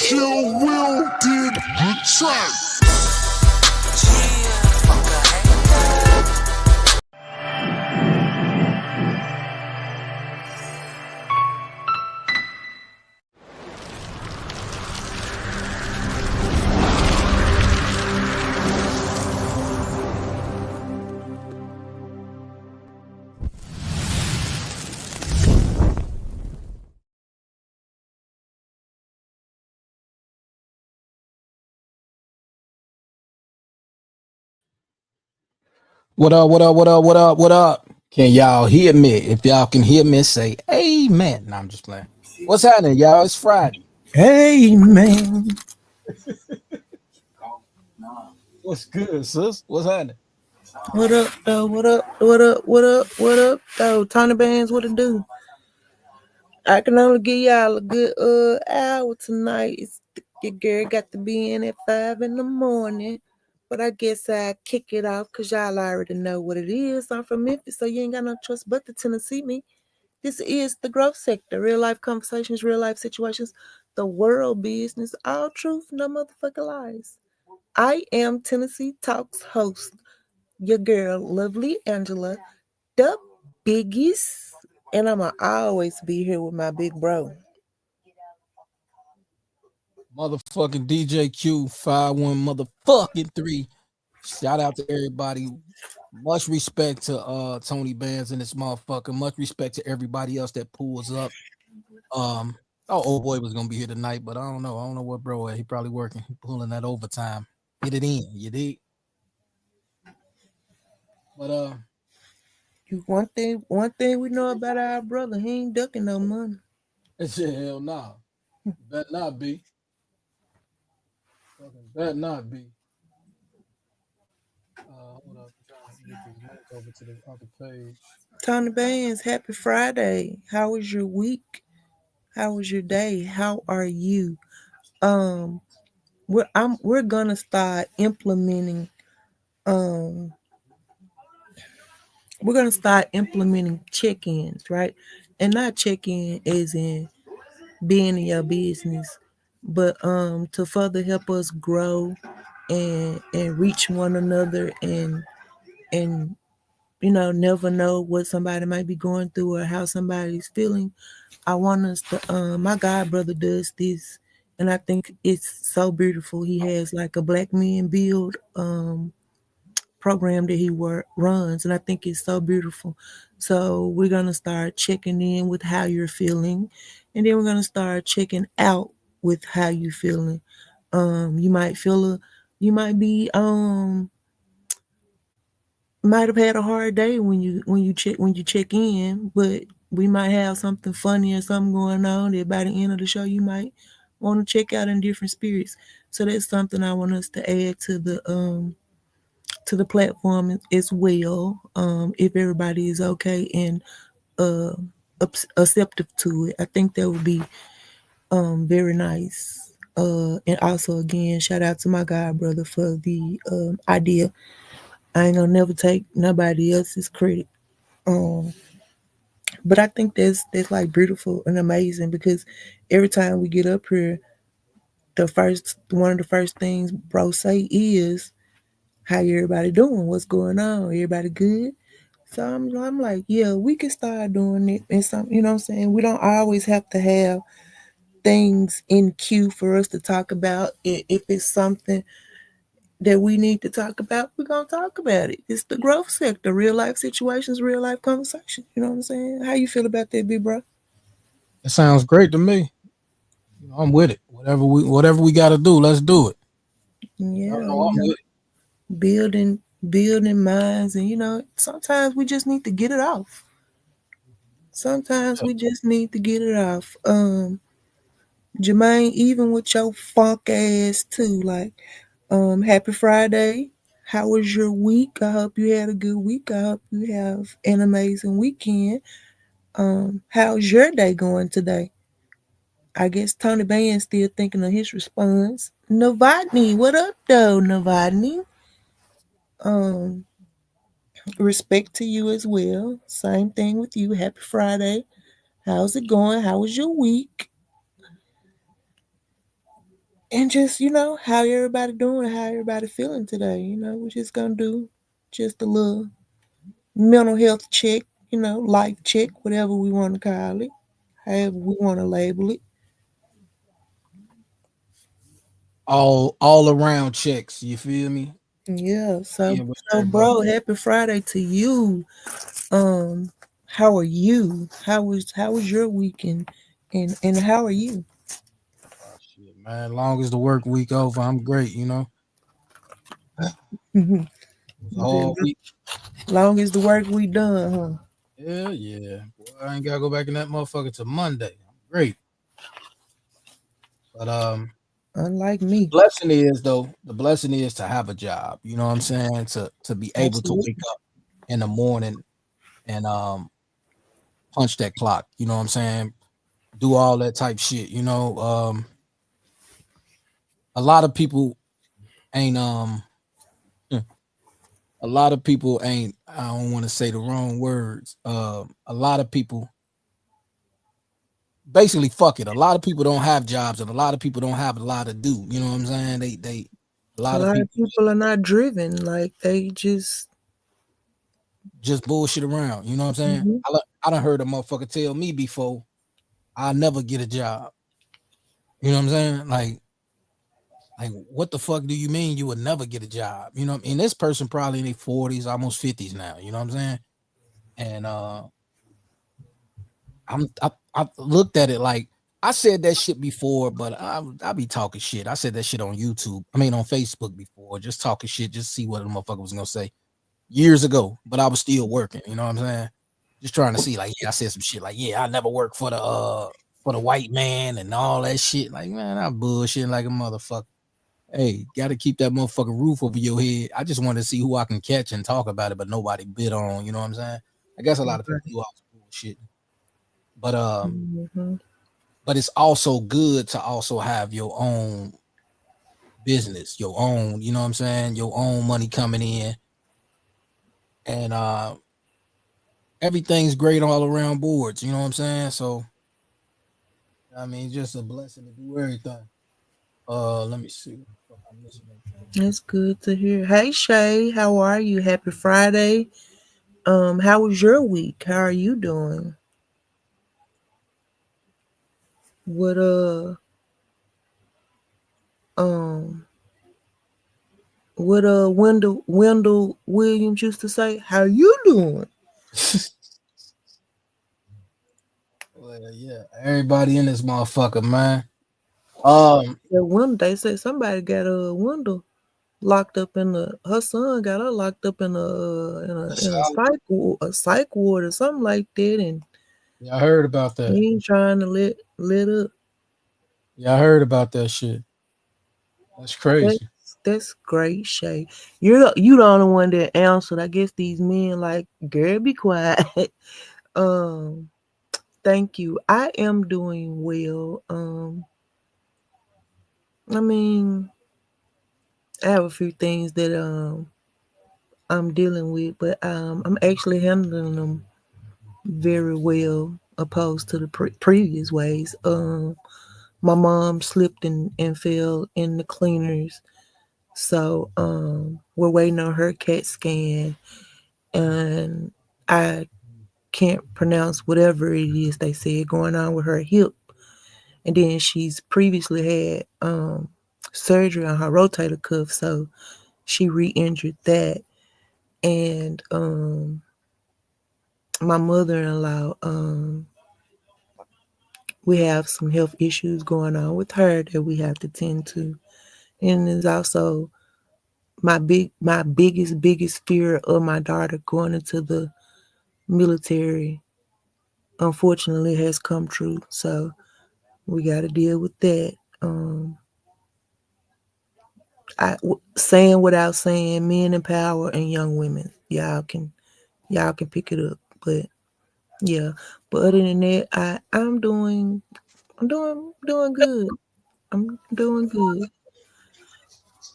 Kill Will did the track. What up, what up, what up, what up, what up? Can y'all hear me? If y'all can hear me, say amen. No, I'm just playing. What's happening, y'all? It's Friday. Hey man, What's good, sis? What's happening? what up though? What up? What up? What up? What up though? Tony Bands, what it do? I can only give y'all a good hour tonight. Your girl got to be in at 5 in the morning, but I guess I kick it off because y'all already know what it is. I'm from Memphis, so you ain't got no choice but to Tennessee me. This is the growth sector, real life conversations, real life situations, the world business, all truth, no motherfucking lies. I am Tennessee Talks host, your girl, lovely Angela, the biggest, and I'ma always be here with my big bro. Motherfucking DJ Q 51 motherfucking 3. Shout out to everybody. Much respect to Tony Bands and this motherfucker. Much respect to everybody else that pulls up. Our old boy was gonna be here tonight, but I don't know. I don't know what bro at. He probably working. He pulling that overtime. Get it in, you dig? But One thing we know about our brother, he ain't ducking no money. shit, hell nah. Better not be. Fucking better not be. Hold up, I'm trying to get this link over to the other page. Tony Bands, happy Friday. How was your week? How was your day? How are you? Um, we're gonna start implementing um check-ins, right? And not check-in as in being in your business, but to further help us grow and reach one another and never know what somebody might be going through or how somebody's feeling. I want us to my god brother does this, and I think it's so beautiful. He has like a black men build program that he runs, and I think it's so beautiful. So we're gonna start checking in with how you're feeling, and then we're gonna start checking out with how you feeling. You might you might be might have had a hard day when you check in, but we might have something funny or something going on that by the end of the show you might want to check out in different spirits. So that's something I want us to add to the platform as well, if everybody is okay and uh, acceptive to it. I think that would be very nice. And also, again, shout out to my god brother for the idea. I ain't gonna never take nobody else's credit. Um, but I think that's like beautiful and amazing because every time we get up here, the first one of the first things bro say is, "How everybody doing? What's going on? Everybody good?" So I'm like, yeah, we can start doing it. And some, you know what I'm saying? We don't always have to have things in queue for us to talk about. If it's something that we need to talk about, we're going to talk about it. It's the growth sector, real life situations, real life conversations. You know what I'm saying? How you feel about that, big bro? It sounds great to me. I'm with it. Whatever we got to do, let's do it. Yeah, No, I'm with it. building minds. And, sometimes we just need to get it off. Sometimes Yeah. we just need to get it off. Jermaine, even with your funk ass too, like, happy Friday. How was your week? I hope you had a good week. I hope you have an amazing weekend. How's your day going today? I guess Tony Band's still thinking of his response. Novotny, what up though, Novotny? Um, Respect to you as well. Same thing with you. Happy Friday. How's it going? How was your week? And just, how everybody doing, how everybody feeling today. We're just gonna do just a little mental health check, life check, whatever we want to call it, however we want to label it. All around checks. You feel me? Yeah. So, Yeah, with so everybody. bro, happy Friday to you. How are you? How was your weekend? And how are you? Shit, man. Long as the work week over, I'm great. You know, it was a hard week. Long as the work we done, huh? Yeah, yeah. Boy, I ain't gotta go back in that motherfucker till Monday. I'm great. But Unlike me. blessing is though, the blessing is to have a job. You know what I'm saying? To be able to wake Absolutely. up in the morning and punch that clock. You know what I'm saying? Do all that type shit. A lot of people ain't a lot of people ain't I don't want to say the wrong words. A lot of people basically fuck it. A lot of people don't have jobs and a lot of people don't have a lot to do. You know what I'm saying? They a A lot of lot of people people are not driven. Like they just just bullshit around. You know what I'm saying? Mhm. I done heard a motherfucker tell me before, I'll never get a job. You know what I'm saying? Like what the fuck do you mean you would never get a job? You know what I mean? This person probably in their 40s, almost 50s now. You know what I'm saying? And I looked at it like I said that shit before, but I be talking shit. I said that shit on YouTube. I mean on Facebook before, just talking shit, just see what the motherfucker was gonna say years ago. But I was still working. You know what I'm saying? Just trying to see, like, yeah, I said some shit like, yeah, I never worked for the white man and all that shit. Like, man, I bullshit like a motherfucker. Hey, gotta keep that motherfucking roof over your head. I just wanted to see who I can catch and talk about it, but nobody bid on. You know what I'm saying? I guess a lot of people do all this bullshit, but Mhm. but it's also good to also have your own business, your own. You know what I'm saying? Your own money coming in, and everything's great all around boards. You know what I'm saying? So I mean, just a blessing to do everything. Let me see. What the fuck I'm missing. That's good to hear. Hey Shay, how are you? Happy Friday. How was your week? How are you doing? What um Wendell Williams used to say, how you doing? Well, yeah, everybody in this motherfucker, man. That Wendell, they said somebody got a Wendell locked up in the her son got her locked up in a psych ward or something like that, and Yeah, I heard about that. he ain't trying to let up. Yeah, I heard about that shit. That's That's crazy. that's great, Shay. You the only one that answered. I guess these men like, girl, be quiet. um, thank you. I am doing well. I mean, I have a few things that I'm dealing with, but I'm actually handling them very well opposed to the previous ways. My mom slipped and fell in the cleaners, so we're waiting on her CAT scan, and I can't pronounce whatever it is they said going on with her hip. And then she's previously had surgery on her rotator cuff, so she re-injured that. And my mother-in-law, we have some health issues going on with her that we have to tend to. And there's also my biggest fear of my daughter going into the military, unfortunately, has come true. So we got to deal with that. Saying without saying, men in power and young women, y'all can pick it up. But yeah, but other than that, I'm doing good. I'm doing good.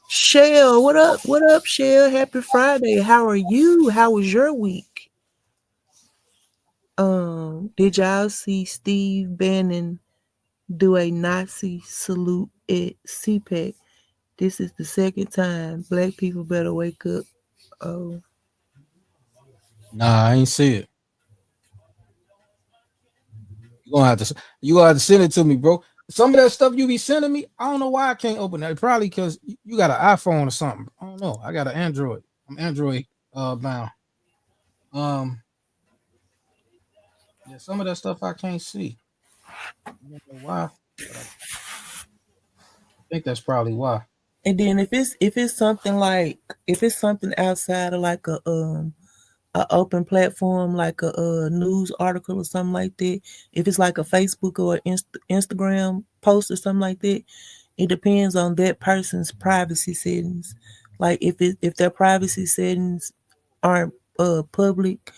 Shell, what up? What up, Shell? Happy Friday. How are you? How was your week? Did y'all see Steve Bannon do a Nazi salute at CPAC. This is the second time. Black people better wake up. Oh, Nah, I ain't see it. You gonna have to send it to me, bro. Some of that stuff you be sending me, I don't know why I can't open that. Probably because you got an iPhone or something. I don't know. I got an Android. I'm Android bound. Um, yeah, some of that stuff I can't see. I don't know why, but I think that's probably why. and then if it's something like if it's something outside of like a open platform like a news article or something like that, if it's like a Facebook or Instagram post or something like that, it depends on that person's privacy settings. Like if their privacy settings aren't public,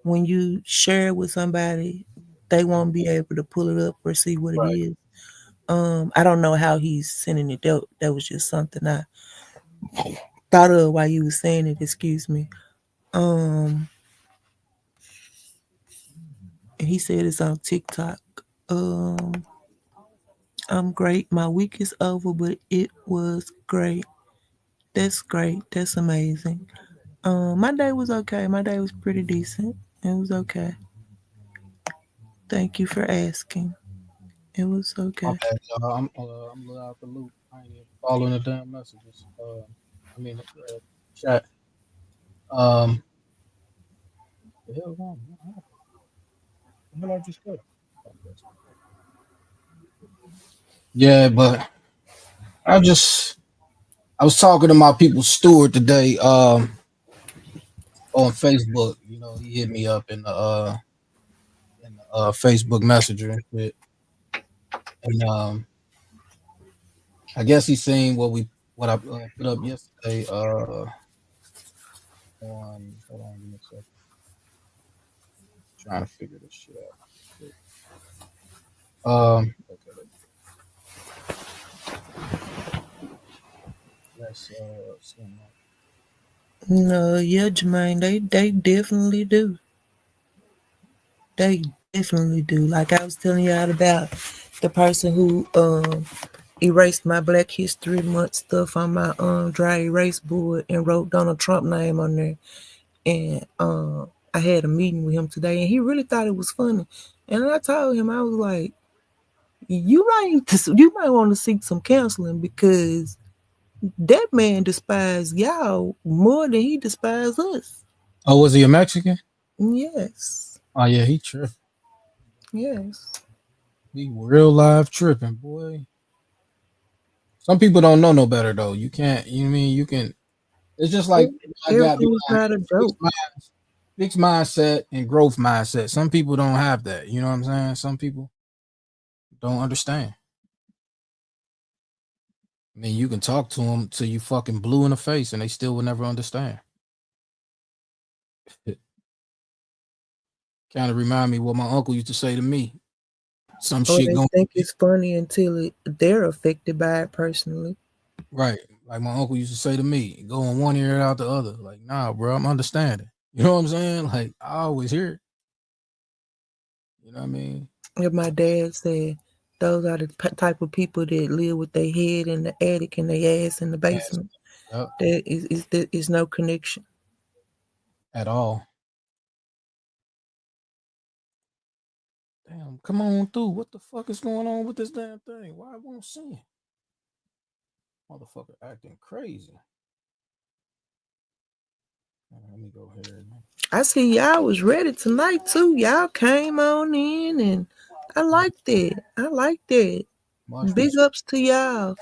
when you share it with somebody, they won't be able to pull it up or see what it Right. is. I don't know how he's sending it. That was just something I thought of while you were saying it. Excuse me. Um, and he said it's on TikTok. Um, I'm great. My week is over, but it was great. That's great. That's amazing. My day was okay. My day was pretty decent. It was okay. Thank you for asking. It was My okay. bad, y'all. I'm a little out the loop. I ain't even following the damn messages. I mean, chat. Um, the hell wrong? The hell I just go? Yeah, but I was talking to my people Stewart today. On Facebook. You know, he hit me up in the Facebook Messenger and shit. And I guess he's seen what I put up yesterday. On hold on, give me a second. Trying to figure this shit out. Okay, let's see. No, yeah, Jermaine, they definitely do. They definitely do. Like I was telling y'all about the person who erased my Black History Month stuff on my dry erase board and wrote Donald Trump name on there. And I had a meeting with him today, and he really thought it was funny. And I told him, I was like, you might want to seek some counseling because that man despised y'all more than he despised us. Oh, was he a Mexican? Yes, Oh yeah, he tripping. yes. He real live tripping, boy. Some people don't know no better though. You can't. You know what I mean? You can. It's just like I got Everything's not a joke. fixed mindset and growth mindset. Some people don't have that. You know what I'm saying? Some people don't understand. I mean, you can talk to them till you fucking blue in the face, and they still will never understand. Kind of remind me what my uncle used to say to me. Some Or shit they going think it's funny until they're affected by it personally. right. Like my uncle used to say to me, going one ear out the other. Like, nah, bro, I'm understanding. You know what I'm saying? Like, I always hear it. You know what I mean? And my dad said those are the type of people that live with their head in the attic and their ass in the Yes. basement. Yep. There is no connection. At all. Damn, come on through. What the fuck is going on with this damn thing? Why I won't see it? Motherfucker acting crazy. Let me go here. I see y'all was ready tonight too. Y'all came on in and I like that. I like that. Much Big respect. ups to y'all.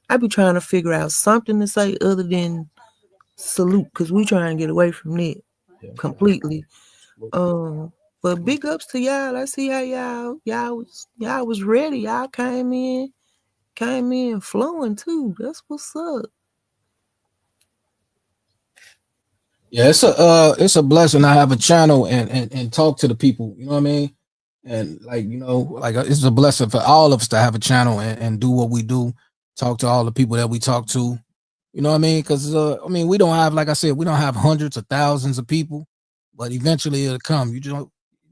I be trying to figure out something to say other than salute because we trying to get away from that Yeah, completely. absolutely. But big ups to y'all. I see how y'all was ready. Y'all came in flowing too. That's what's up. Yeah, it's a blessing to have a channel and talk to the people. You know what I mean? And like it's a blessing for all of us to have a channel and do what we do. Talk to all the people that we talk to. You know what I mean? Because I mean, we don't have, like I said, we don't have hundreds of thousands of people, but eventually it'll come. You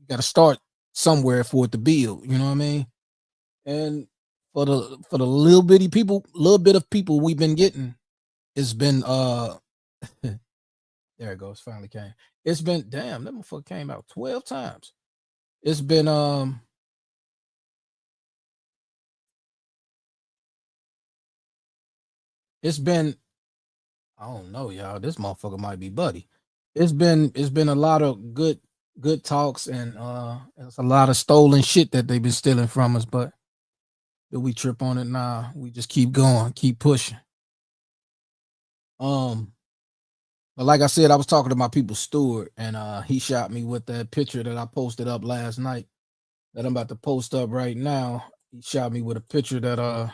got to start somewhere for it to build. You know what I mean? And for the little bit of people we've been getting, it's been there it goes, finally came. It's been damn, that motherfucker came out 12 times. It's been I don't know, y'all. This motherfucker might be Buddy. It's been a lot of good talks, and it's a lot of stolen shit that they've been stealing from us, but do we trip on it? Nah, we just keep going, keep pushing. But like I said, I was talking to my people Stewart, and he shot me with that picture that I posted up last night that I'm about to post up right now. He shot me with a picture that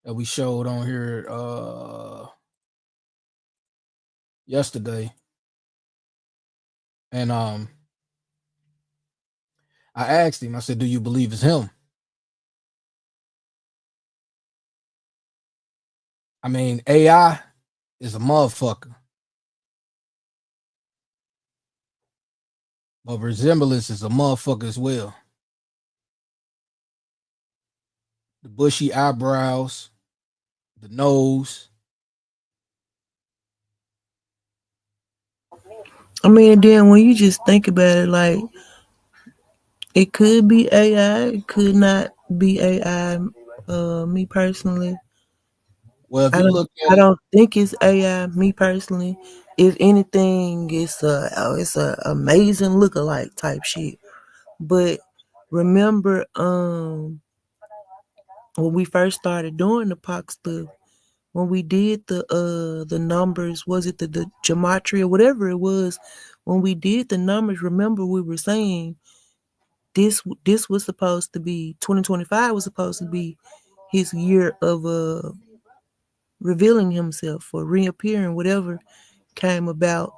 we showed on here yesterday. And I asked him, I said, do you believe it's him? I mean, AI is a motherfucker. But resemblance is a motherfucker as well. The bushy eyebrows, the nose. I mean, then when you just think about it, like, it could be AI, it could not be AI. Me personally, Well, if you look at I don't think it's AI. Me personally, if anything, it's a amazing lookalike type shit. But remember, when we first started doing the POC stuff, when we did the numbers, was it the gematria, whatever it was, when we did the numbers, remember we were saying this was supposed to be 2025 was supposed to be his year of revealing himself or reappearing, whatever came about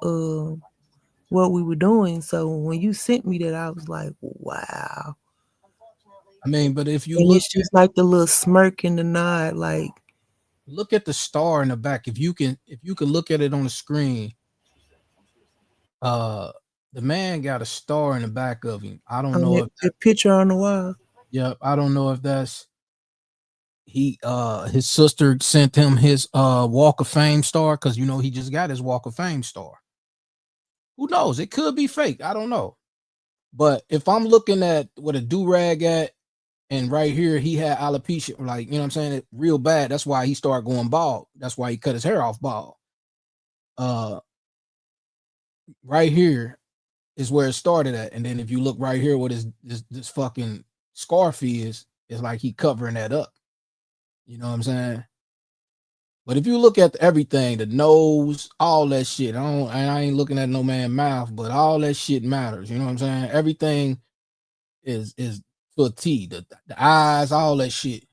what we were doing. So when you sent me that, I was like, wow. I mean, but if you And look, it's just like the little smirk and the nod, like, look at the star in the back. If you can look at it on the screen, the man got a star in the back of him. I don't know if the picture on the wall. Yep, I don't know if that's his sister sent him his Walk of Fame star, because you know he just got his Walk of Fame star. Who knows? It could be fake. I don't know. But if I'm looking at what a do-rag at, and right here he had alopecia, like, you know what I'm saying, it real bad. That's why he started going bald. That's why he cut his hair off bald. Right here is where it started at. And then if you look right here, what is this fucking scarf is like he covering that up. You know what I'm saying? But if you look at everything, the nose, all that shit, I ain't looking at no man's mouth, but all that shit matters. You know what I'm saying? Everything is to a T. The eyes, all that shit.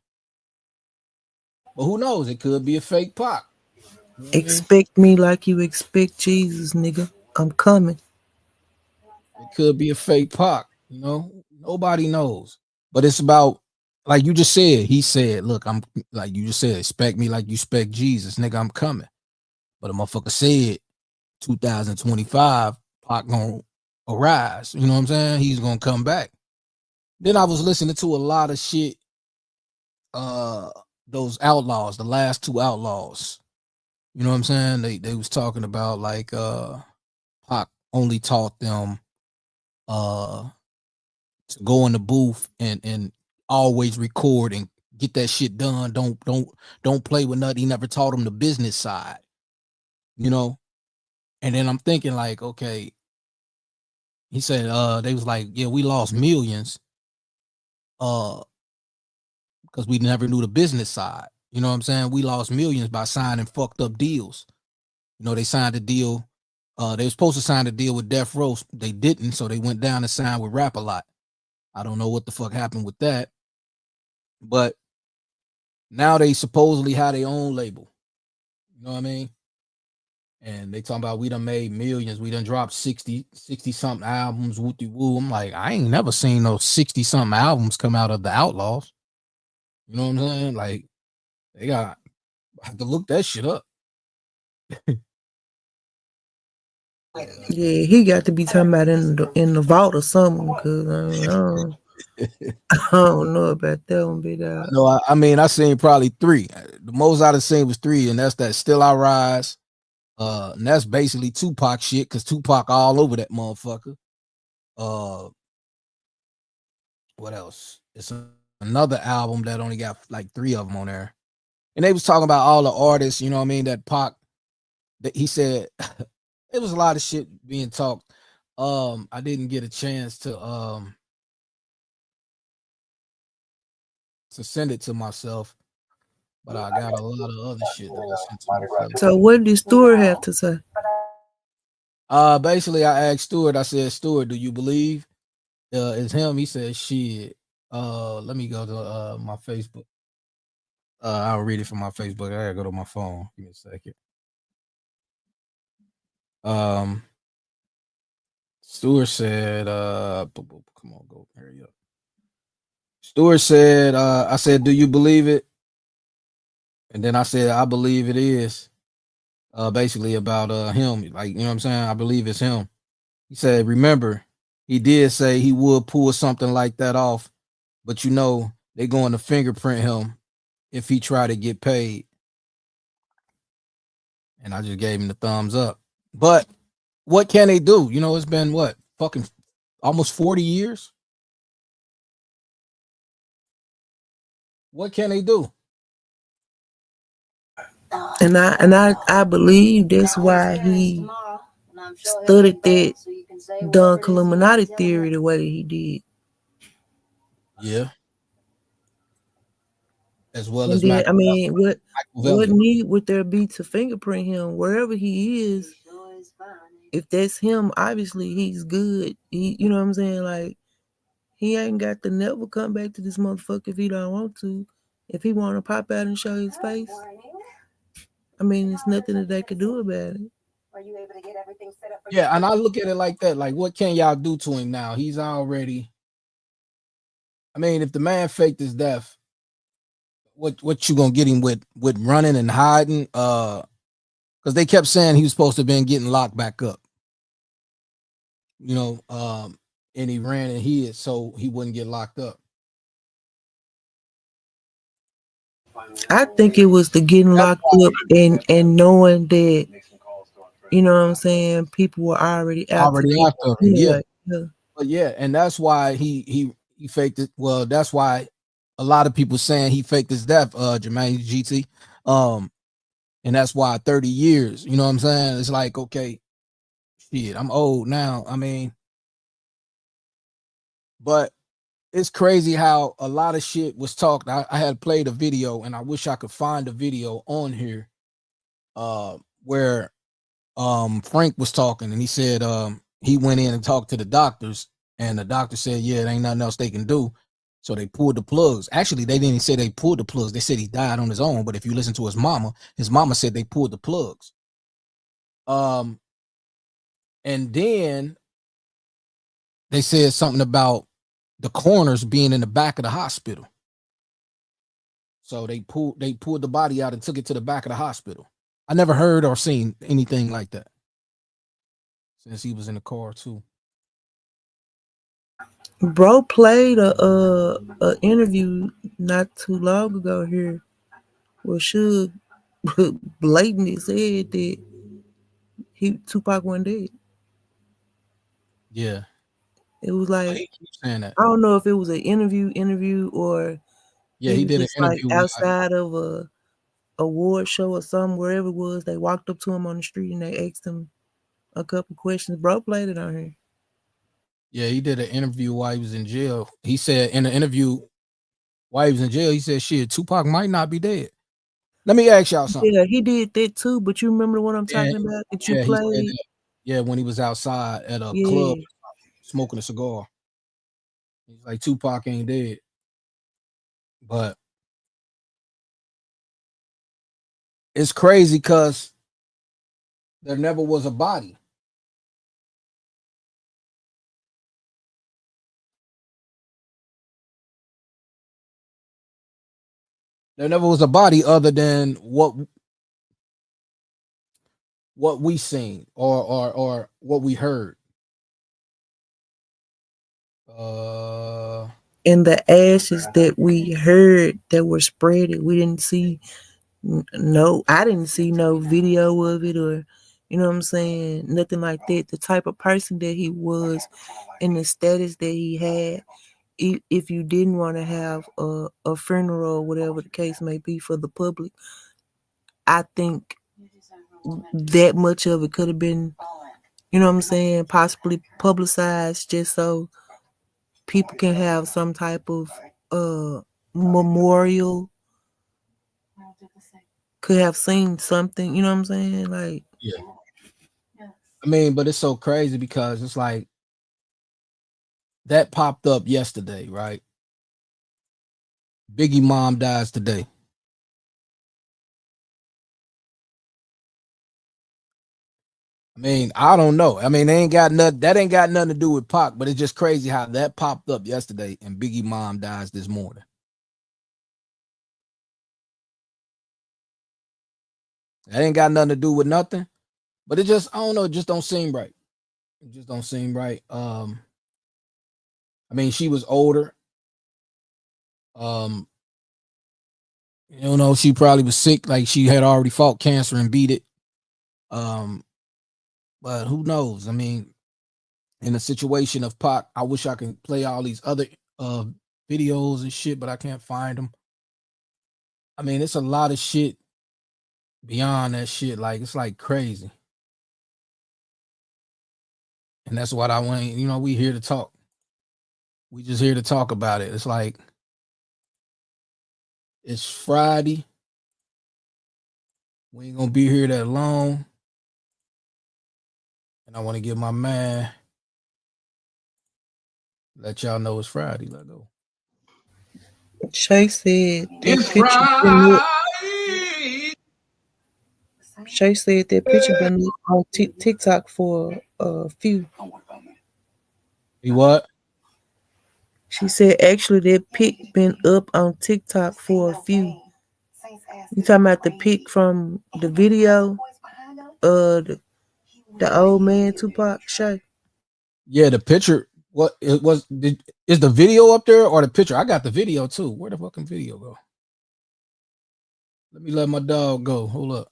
But who knows? It could be a fake Pac. You know expect me like you expect Jesus, nigga. I'm coming. It could be a fake Pac. You know, nobody knows. But it's about, like you just said, he said, look, I'm like you just said, expect me like you expect Jesus, nigga, I'm coming. But a motherfucker said 2025, Pac gonna arise. You know what I'm saying? He's gonna come back. Then I was listening to a lot of shit, those outlaws, the last two outlaws. You know what I'm saying? They was talking about like Pac only taught them to go in the booth and always record and get that shit done. Don't play with nothing. He never taught them the business side, you know. And then I'm thinking like, okay, he said they was like, yeah, we lost millions because we never knew the business side. You know what I'm saying? We lost millions by signing fucked up deals. You know, they signed a deal. They were supposed to sign a deal with Death Row. They didn't, so they went down and signed with Rap-A-Lot. I don't know what the fuck happened with that. But now they supposedly have their own label. You know what I mean? And they talking about we done made millions. We done dropped 60 something albums. Wooty woo. I'm like, I ain't never seen those 60 something albums come out of the Outlaws. You know what I'm saying? Like, they got I have to look that shit up. Yeah, he got to be talking about in the vault or something, because I don't know. I don't know about that one, big dog. No, I mean I seen probably 3. The most I'd have seen was 3, and that's that Still I Rise. And that's basically Tupac shit, because Tupac all over that motherfucker. What else? It's another album that only got like 3 of them on there. And they was talking about all the artists, you know what I mean, that Pac, that he said it was a lot of shit being talked. I didn't get a chance to send it to myself, but I got a lot of other shit that I sent to myself. So what did Stewart have to say? Basically I asked Stewart, I said, Stewart, do you believe it's him? He said, shit. Let me go to my Facebook. I'll read it from my Facebook. I gotta go to my phone. Give me a second. Stewart said, come on, go hurry up. Stewart said, I said, do you believe it? And then I said, I believe it is. Basically about him. Like, you know what I'm saying? I believe it's him. He said, remember, he did say he would pull something like that off, but you know, they're going to fingerprint him if he try to get paid. And I just gave him the thumbs up. But what can they do? You know, it's been what, fucking almost 40 years. What can they do? And I believe that's why he studied that Don Illuminati theory the way that he did. Yeah. As well And as then, I mean, what Machiavelli. need would there be to fingerprint him wherever he is? If that's him, obviously he's good. He, you know what I'm saying? Like, he ain't got to never come back to this motherfucker if he don't want to. If he want to pop out and show his face, I mean, there's nothing that they could do about it. Yeah, and I look at it like that. Like, what can y'all do to him now? He's already. I mean, if the man faked his death, what you gonna get him with running and hiding? Because they kept saying he was supposed to have been getting locked back up. You know, and he ran and hid so he wouldn't get locked up. I think it was the getting locked up and knowing that, you know what I'm saying, people were already out After him, yeah. But yeah, and that's why he faked it. Well, that's why a lot of people saying he faked his death, Jermaine GT. And that's why 30 years, you know what I'm saying? It's like, okay, shit, I'm old now. I mean, but it's crazy how a lot of shit was talked. I had played a video, and I wish I could find a video on here where Frank was talking, and he said he went in and talked to the doctors, and the doctor said, yeah, there ain't nothing else they can do. So they pulled the plugs. Actually, they didn't say they pulled the plugs. They said he died on his own. But if you listen to his mama said they pulled the plugs. And then they said something about the corners being in the back of the hospital. So they pulled the body out and took it to the back of the hospital. I never heard or seen anything like that since he was in the car too. Bro played a interview not too long ago here where Suge blatantly said that Tupac wasn't dead. Yeah. It was like, he keeps saying that. I don't know if it was an interview or he did an interview like outside of a award show or something, wherever it was. They walked up to him on the street and they asked him a couple questions. Bro played it on here. Yeah, he did an interview while he was in jail. He said in the interview while he was in jail, he said, shit, Tupac might not be dead. Let me ask y'all something. Yeah, he did that too, but you remember what I'm talking about that you played? Yeah, when he was outside at a club smoking a cigar. He's like, Tupac ain't dead. But it's crazy because there never was a body. There never was a body other than what we seen or what we heard. And the ashes that we heard that were spreaded, we didn't see no, I didn't see no video of it, or you know what I'm saying, nothing like that. The type of person that he was and the status that he had, if you didn't want to have a funeral or whatever the case may be for the public, I think that much of it could have been, you know what I'm saying, possibly publicized just so people can have some type of memorial, could have seen something, you know what I'm saying? Like, Yeah. I mean, but it's so crazy because it's like that popped up yesterday, right? Biggie mom dies today. I mean, I don't know. I mean, they ain't got nothing. That ain't got nothing to do with Pac, but it's just crazy how that popped up yesterday and Biggie mom dies this morning. That ain't got nothing to do with nothing, but it just, I don't know, it just don't seem right. It just don't seem right. I mean, she was older. You know, she probably was sick, like she had already fought cancer and beat it. But who knows? I mean, in the situation of Pac, I wish I could play all these other videos and shit, but I can't find them. I mean, it's a lot of shit beyond that shit. Like, it's like crazy. And that's what I want. You know, we here to talk. We just here to talk about it. It's like, it's Friday. We ain't gonna be here that long. And I want to give my man, let y'all know it's Friday. Let go. Shay said It's Friday. Shay said that picture been up on TikTok for a few. You what? She said actually that pic been up on TikTok for a few. You talking about the pic from the video? The old man Tupac, Shay. Yeah, the picture. What it was? Is the video up there or the picture? I got the video too. Where the fucking video go? Let me let my dog go. Hold up.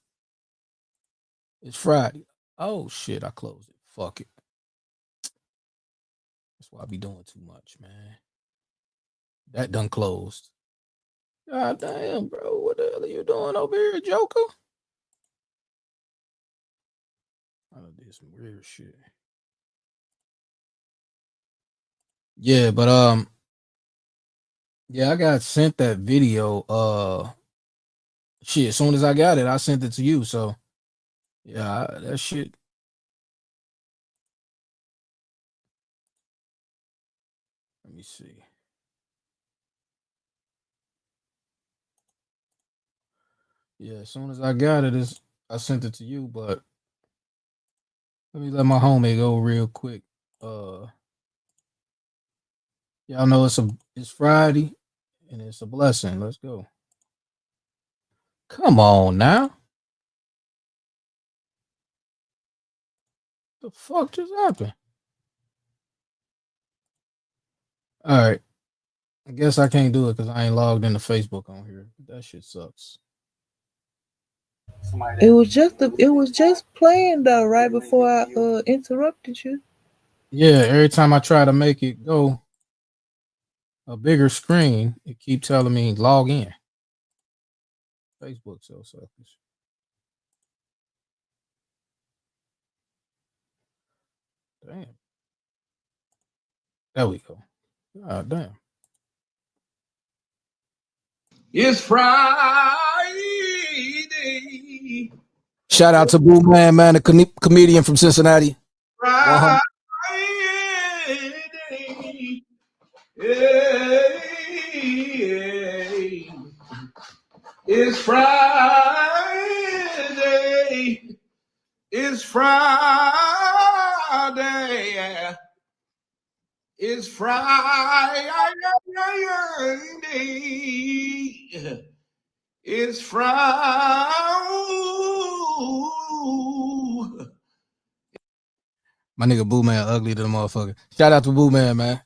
It's Friday. Oh shit! I closed it. Fuck it. That's why I be doing too much, man. That done closed. God damn, bro. What the hell are you doing over here, Joker? I did some weird shit. Yeah, but yeah, I got sent that video. Shit, as soon as I got it, I sent it to you. So yeah, that shit. Let me see. Yeah, as soon as I got it, I sent it to you, but let me let my homie go real quick. Y'all know it's Friday and it's a blessing. Let's go. Come on now. The fuck just happened? All right. I guess I can't do it because I ain't logged into Facebook on here. That shit sucks. It was just playing though right before I interrupted you. Yeah, every time I try to make it go a bigger screen, it keep telling me log in. Facebook so selfish. Damn. There we go. God damn. It's Friday. Shout out to Boo Man, a comedian from Cincinnati. Friday. It's Friday. It's Friday. It's Friday. It's Friday. My nigga Boo Man ugly to the motherfucker. Shout out to Boo Man, man.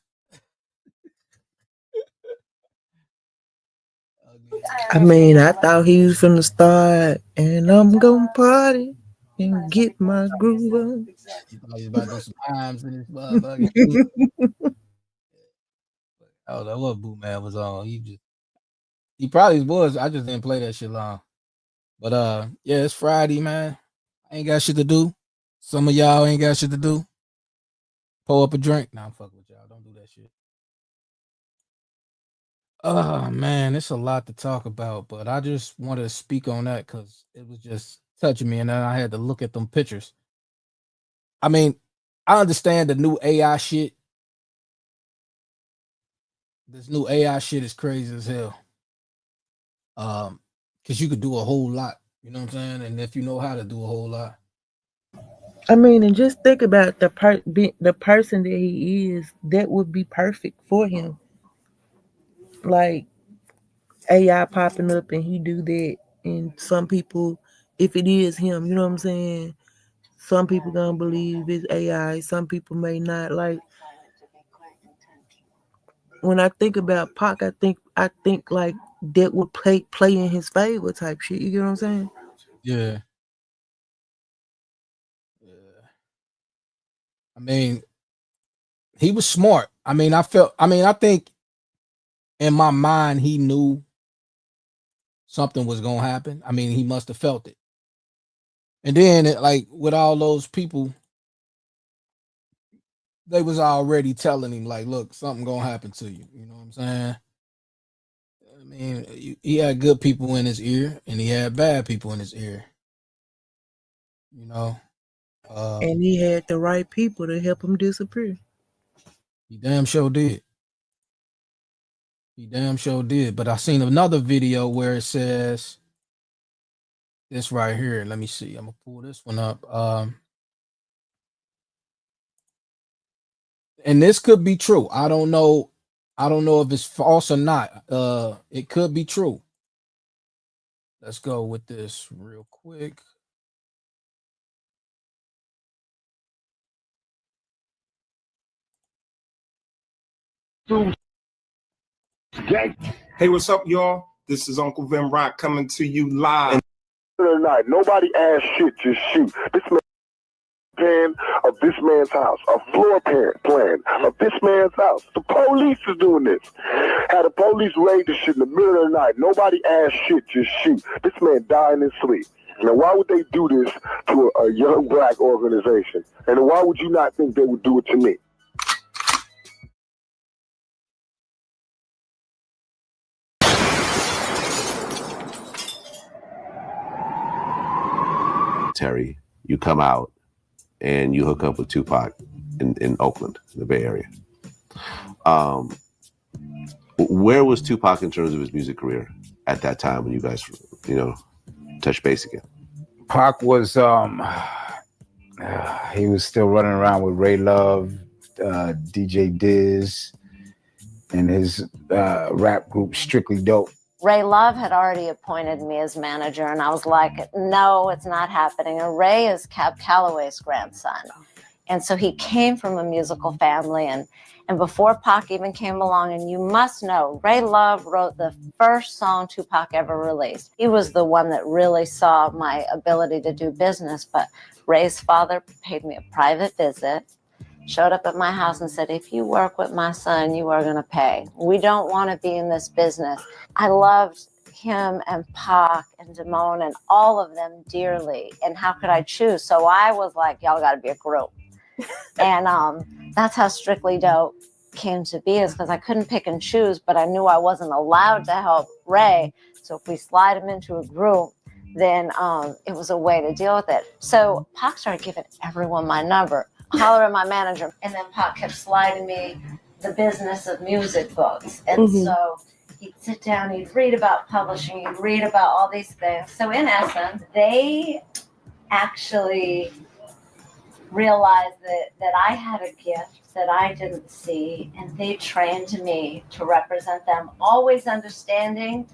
I mean, I thought he was from the start, and I'm gonna party and get my groove on. He thought he was about to do some rhymes in his motherfucking shit. I don't know what Boo Man was on. He probably was. I just didn't play that shit long. But yeah, it's Friday, man. I ain't got shit to do. Some of y'all ain't got shit to do. Pull up a drink. Nah, I'm fucking with y'all. Don't do that shit. Oh man, it's a lot to talk about, but I just wanted to speak on that because it was just touching me, and then I had to look at them pictures. I mean, I understand the new AI shit. This new AI shit is crazy as hell. Because you could do a whole lot, you know what I'm saying? And if you know how to do a whole lot. I mean, and just think about the person that he is. That would be perfect for him. Like AI popping up and he do that, and some people, if it is him, you know what I'm saying? Some people gonna believe it's AI. Some people may not. Like when I think about Pac, I think like that would play in his favor type shit. You get what I'm saying? Yeah. I mean, he was smart. I think in my mind he knew something was gonna happen. I mean, he must have felt it. And then like with all those people, they was already telling him, like, look, something gonna happen to you. You know what I'm saying? I mean, he had good people in his ear and he had bad people in his ear. You know? And he had the right people to help him disappear. He damn sure did. He damn sure did. But I seen another video where it says this right here. Let me see. I'm gonna pull this one up. And this could be true. I don't know if it's false or not. It could be true. Let's go with this real quick. Hey, what's up, y'all? This is Uncle Vin Rock coming to you live. Tonight, nobody asked shit, just shoot. This man plan of this man's house, a floor plan of this man's house. The police is doing this. Had the police raid the shit in the middle of the night. Nobody asked shit, just shoot. This man died in his sleep. Now, why would they do this to a young black organization? And why would you not think they would do it to me? Terry, you come out and you hook up with Tupac in Oakland, the Bay Area. Where was Tupac in terms of his music career at that time when you guys, touched base again? Pac was, he was still running around with Ray Love, DJ Diz, and his rap group Strictly Dope. Ray Love had already appointed me as manager, and I was like, no, it's not happening. And Ray is Cab Calloway's grandson. And so he came from a musical family. And before Pac even came along, and you must know, Ray Love wrote the first song Tupac ever released. He was the one that really saw my ability to do business. But Ray's father paid me a private visit, showed up at my house and said, if you work with my son, you are going to pay. We don't want to be in this business. I loved him and Pac and Damone and all of them dearly. And how could I choose? So I was like, y'all got to be a group. And that's how Strictly Dope came to be, is because I couldn't pick and choose, but I knew I wasn't allowed to help Ray. So if we slide him into a group, then it was a way to deal with it. So Pac started giving everyone my number. Holler at my manager, and then Pac kept sliding me the business of music books. And so he'd sit down, he'd read about publishing, he'd read about all these things. So in essence, they actually realized that I had a gift that I didn't see, and they trained me to represent them, always understanding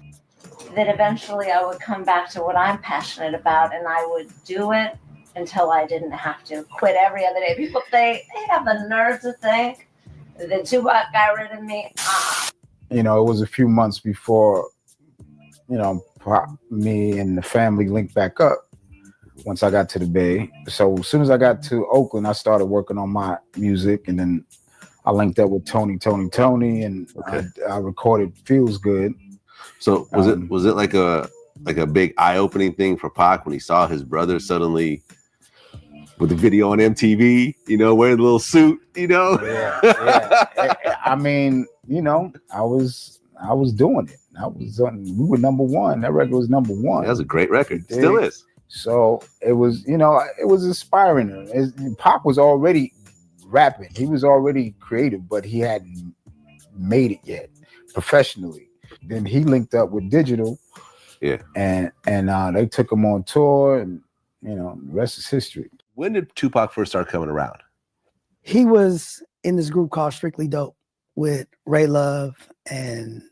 that eventually I would come back to what I'm passionate about, and I would do it until I didn't have to quit every other day. People, they have the nerve to think that Tupac got rid of me. It was a few months before me and the family linked back up once I got to the Bay. So as soon as I got to Oakland, I started working on my music, and then I linked up with Tony, and I recorded "Feels Good." So was it like a big eye-opening thing for Pac when he saw his brother suddenly with the video on MTV, wearing a little suit, Yeah. I mean, I was doing it. We were number one. That record was number one. That was a great record. Still is. So it was, it was inspiring. Pac was already rapping. He was already creative, but he hadn't made it yet professionally. Then he linked up with Digital. Yeah. And they took him on tour, and the rest is history. When did Tupac first start coming around? He was in this group called Strictly Dope with Ray Love and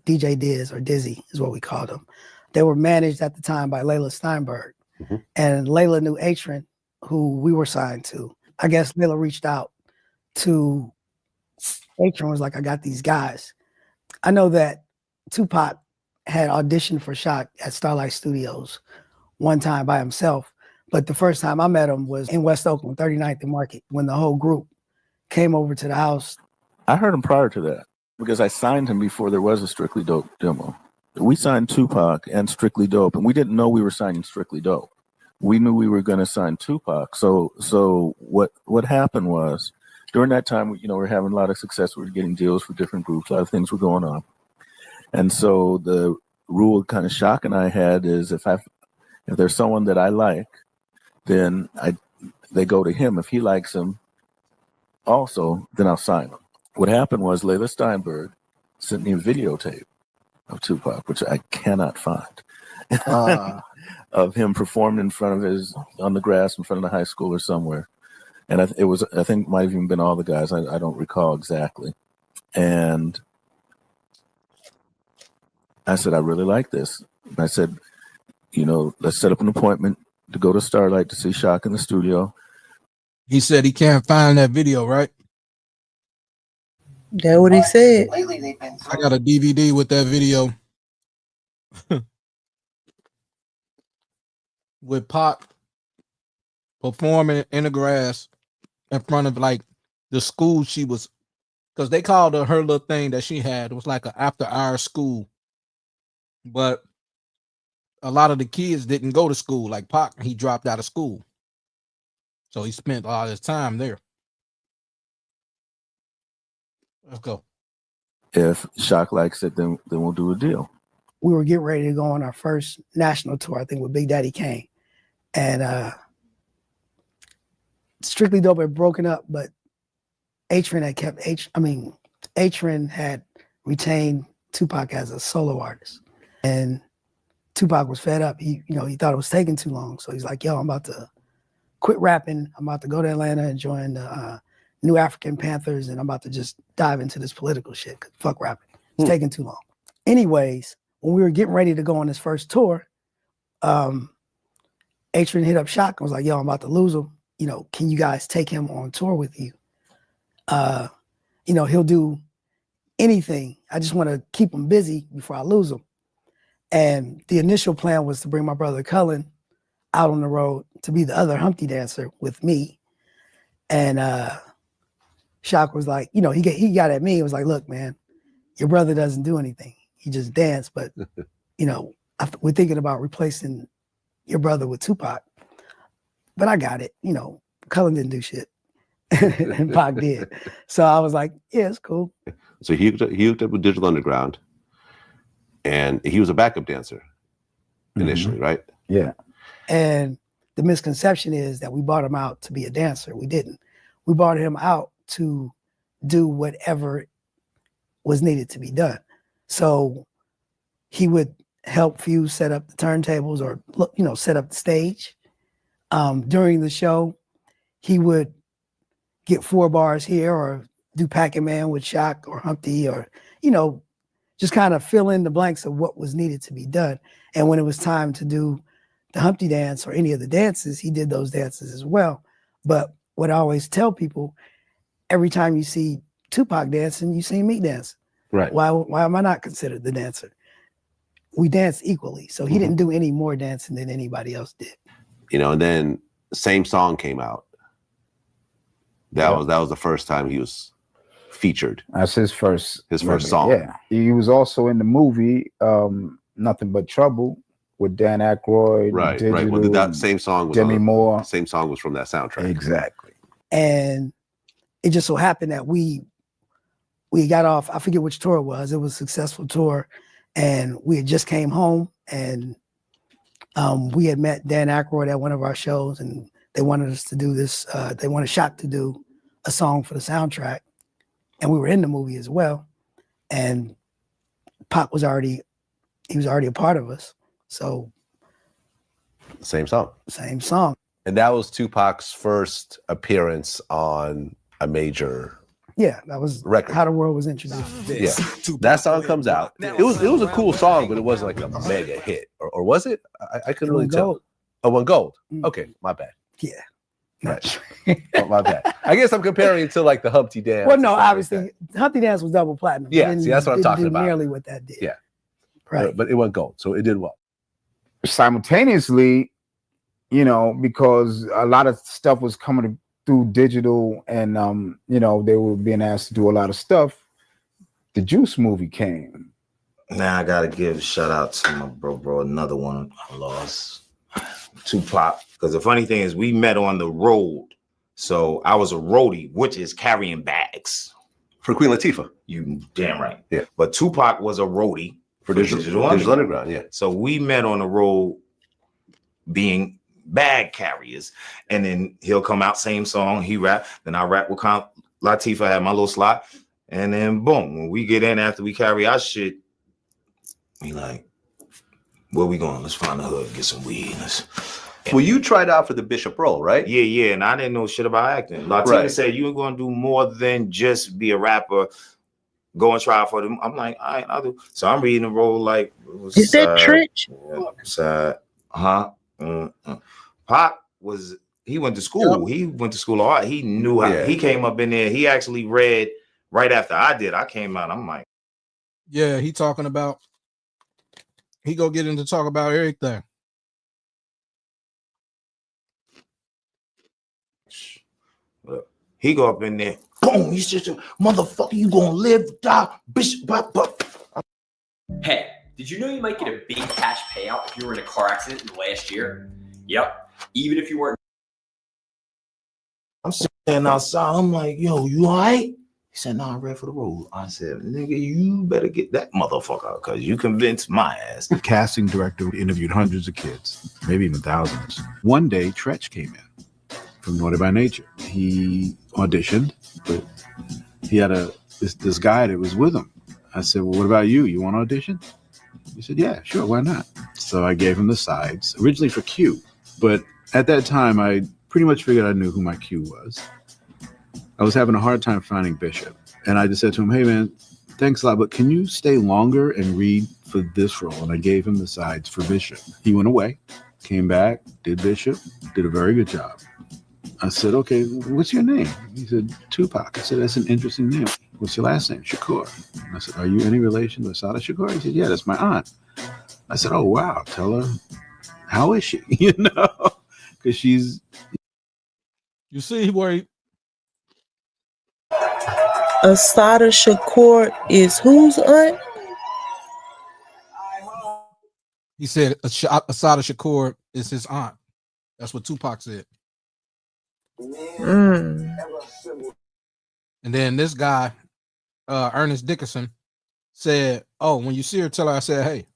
DJ Diz, or Dizzy is what we called him. They were managed at the time by Layla Steinberg. Mm-hmm. And Layla knew Atron, who we were signed to. I guess Layla reached out to Atron, was like, I got these guys. I know that Tupac had auditioned for Shock at Starlight Studios one time by himself. But the first time I met him was in West Oakland, 39th and Market, when the whole group came over to the house. I heard him prior to that because I signed him before there was a Strictly Dope demo. We signed Tupac and Strictly Dope, and we didn't know we were signing Strictly Dope. We knew we were going to sign Tupac. So what happened was, during that time, we were having a lot of success. We were getting deals for different groups. A lot of things were going on. And so the rule kind of Shock and I had is if there's someone that I like, then they go to him. If he likes him also, then I'll sign him. What happened was Layla Steinberg sent me a videotape of Tupac, which I cannot find, of him performing in front of on the grass in front of the high school or somewhere. And I think it might have even been all the guys. I don't recall exactly. And I said, I really like this. And I said, let's set up an appointment to go to Starlight to see Shock in the studio. He said he can't find that video, right? That's what he said. I got a DVD with that video. With Pac performing in the grass in front of like the school she was, because they called her little thing that she had. It was like an after-hour school. But a lot of the kids didn't go to school. Like Pac, he dropped out of school. So he spent a lot of his time there. Let's go. If Shock likes it, then we'll do a deal. We were getting ready to go on our first national tour, I think, with Big Daddy Kane. And Strictly Dope had broken up, but Atron had retained Tupac as a solo artist. And Tupac was fed up. He thought it was taking too long. So he's like, yo, I'm about to quit rapping. I'm about to go to Atlanta and join the New African Panthers, and I'm about to just dive into this political shit. Fuck rapping. It's taking too long. Anyways, when we were getting ready to go on this first tour, Atron hit up Shock and was like, yo, I'm about to lose him. Can you guys take him on tour with you? He'll do anything. I just want to keep him busy before I lose him. And the initial plan was to bring my brother Cullen out on the road to be the other Humpty dancer with me. And Shock was like, he got at me. It was like, look, man, your brother doesn't do anything. He just danced. But, we're thinking about replacing your brother with Tupac. But I got it. Cullen didn't do shit. And Pac did. So I was like, yeah, it's cool. So he hooked up with Digital Underground, and he was a backup dancer initially, right? Yeah. And the misconception is that we brought him out to be a dancer. We didn't. We brought him out to do whatever was needed to be done. So he would help Fuse set up the turntables or, set up the stage. During the show, he would get 4 bars here or do Pac-Man with Shock or Humpty or, just kind of fill in the blanks of what was needed to be done. And when it was time to do the Humpty dance or any of the dances, he did those dances as well. But what I always tell people, every time you see Tupac dancing, you see me dancing. Right. Why am I not considered the dancer? we danced equally. So he didn't do any more dancing than anybody else did. You know, and then Same Song came out. That was the first time he was featured. That's his first song. Yeah. He was also in the movie Nothing But Trouble with Dan Aykroyd. Right. Well, that same song was Demi Moore. Same song was from that soundtrack. Exactly. And it just so happened that we got off, I forget which tour it was. It was a successful tour. And we had just came home, and we had met Dan Aykroyd at one of our shows, and they wanted us to do this. They wanted Shock to do a song for the soundtrack. And we were in the movie as well. And Pac was already a part of us. So Same song. Same song. And that was Tupac's first appearance on a major that was record. How the World Was Introduced. Yeah. That song comes out. It was a cool song, but it wasn't like a mega hit. Or was it? I couldn't really tell. Oh, won gold. Okay, my bad. Yeah. Right. My bad. I guess I'm comparing it to like the Humpty Dance. Well, no, obviously Humpty Dance was double platinum. Yeah, see, that's what I'm talking about. Nearly what that did. Yeah. Right. But it went gold, so it did well. Simultaneously, you know, because a lot of stuff was coming through digital, and you know, they were being asked to do a lot of stuff. The Juice movie came. Now I gotta give a shout out to my bro, another one I lost, Tupac. Because the funny thing is, we met on the road. So I was a roadie, which is carrying bags for Queen Latifah. You damn right. Yeah. But Tupac was a roadie for Digital Underground. Yeah. So we met on the road, being bag carriers, and then he'll come out, same song, he rap, then I rap with Latifah, had my little slot, and then boom, when we get in after we carry our shit, we like, where we going? Let's find the hood, get some weed. Well, you tried out for the Bishop role, right? Yeah, and I didn't know shit about acting. Latifah said, you ain't gonna do more than just be a rapper, go and try for them. I'm like, all right, I'll do. So I'm reading the role like, is that Trench? Pac he went to school. He went to school of art. He knew how. He came up in there. He actually read right after I did. I came out. I'm like, yeah, he talking about. He go get into talk about everything. He go up in there. Boom! He's just a motherfucker. You gonna live, die, bitch. Hey, did you know you might get a big cash payout if you were in a car accident in the last year? Yep. Even if you weren't. I'm sitting outside. I'm like, yo, you all right? He said, no, I'm ready for the road. I said, nigga, you better get that motherfucker because you convinced my ass. The casting director interviewed hundreds of kids, maybe even thousands. One day, Tretch came in from Naughty by Nature. He auditioned, but he had this guy that was with him. I said, well, what about you? You want to audition? He said, yeah, sure, why not? So I gave him the sides, originally for Q. But at that time, I pretty much figured I knew who my Q was. I was having a hard time finding Bishop. And I just said to him, hey, man, thanks a lot, but can you stay longer and read for this role? And I gave him the sides for Bishop. He went away, came back, did Bishop, did a very good job. I said, okay, what's your name? He said, Tupac. I said, that's an interesting name. What's your last name? Shakur. And I said, are you any relation to Assata Shakur? He said, yeah, that's my aunt. I said, oh, wow, tell her, how is she? You know, because she's. You see where Assata Shakur is whose aunt? He said Assata Shakur is his aunt. That's what Tupac said. And then this guy, Ernest Dickerson, said, oh, when you see her, tell her I said, hey.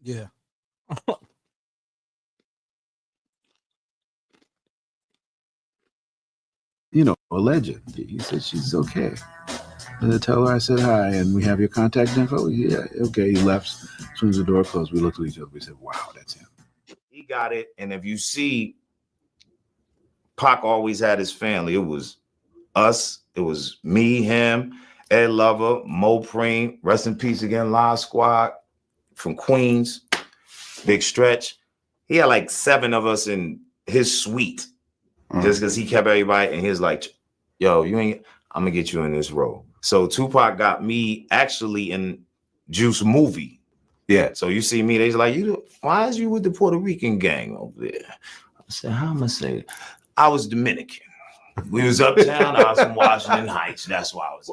Yeah. You know, a legend. He said she's okay. And I tell her I said hi, and we have your contact info. Yeah, okay. He left. As soon as the door closed, we looked at each other. We said, "Wow, that's him." He got it. And if you see, Pac always had his family. It was us. It was me, him, Ed Lover, Mo Preem. Rest in peace again, Live Squad from Queens. Big Stretch. He had like 7 of us in his suite. Just because he kept everybody, and he was like, yo, you ain't. I'm gonna get you in this role. So Tupac got me actually in Juice movie. Yeah. So you see me, they's like, why is you with the Puerto Rican gang over there? I said, how am I gonna say it? I was Dominican. We was uptown, I was from Washington Heights. That's why I was.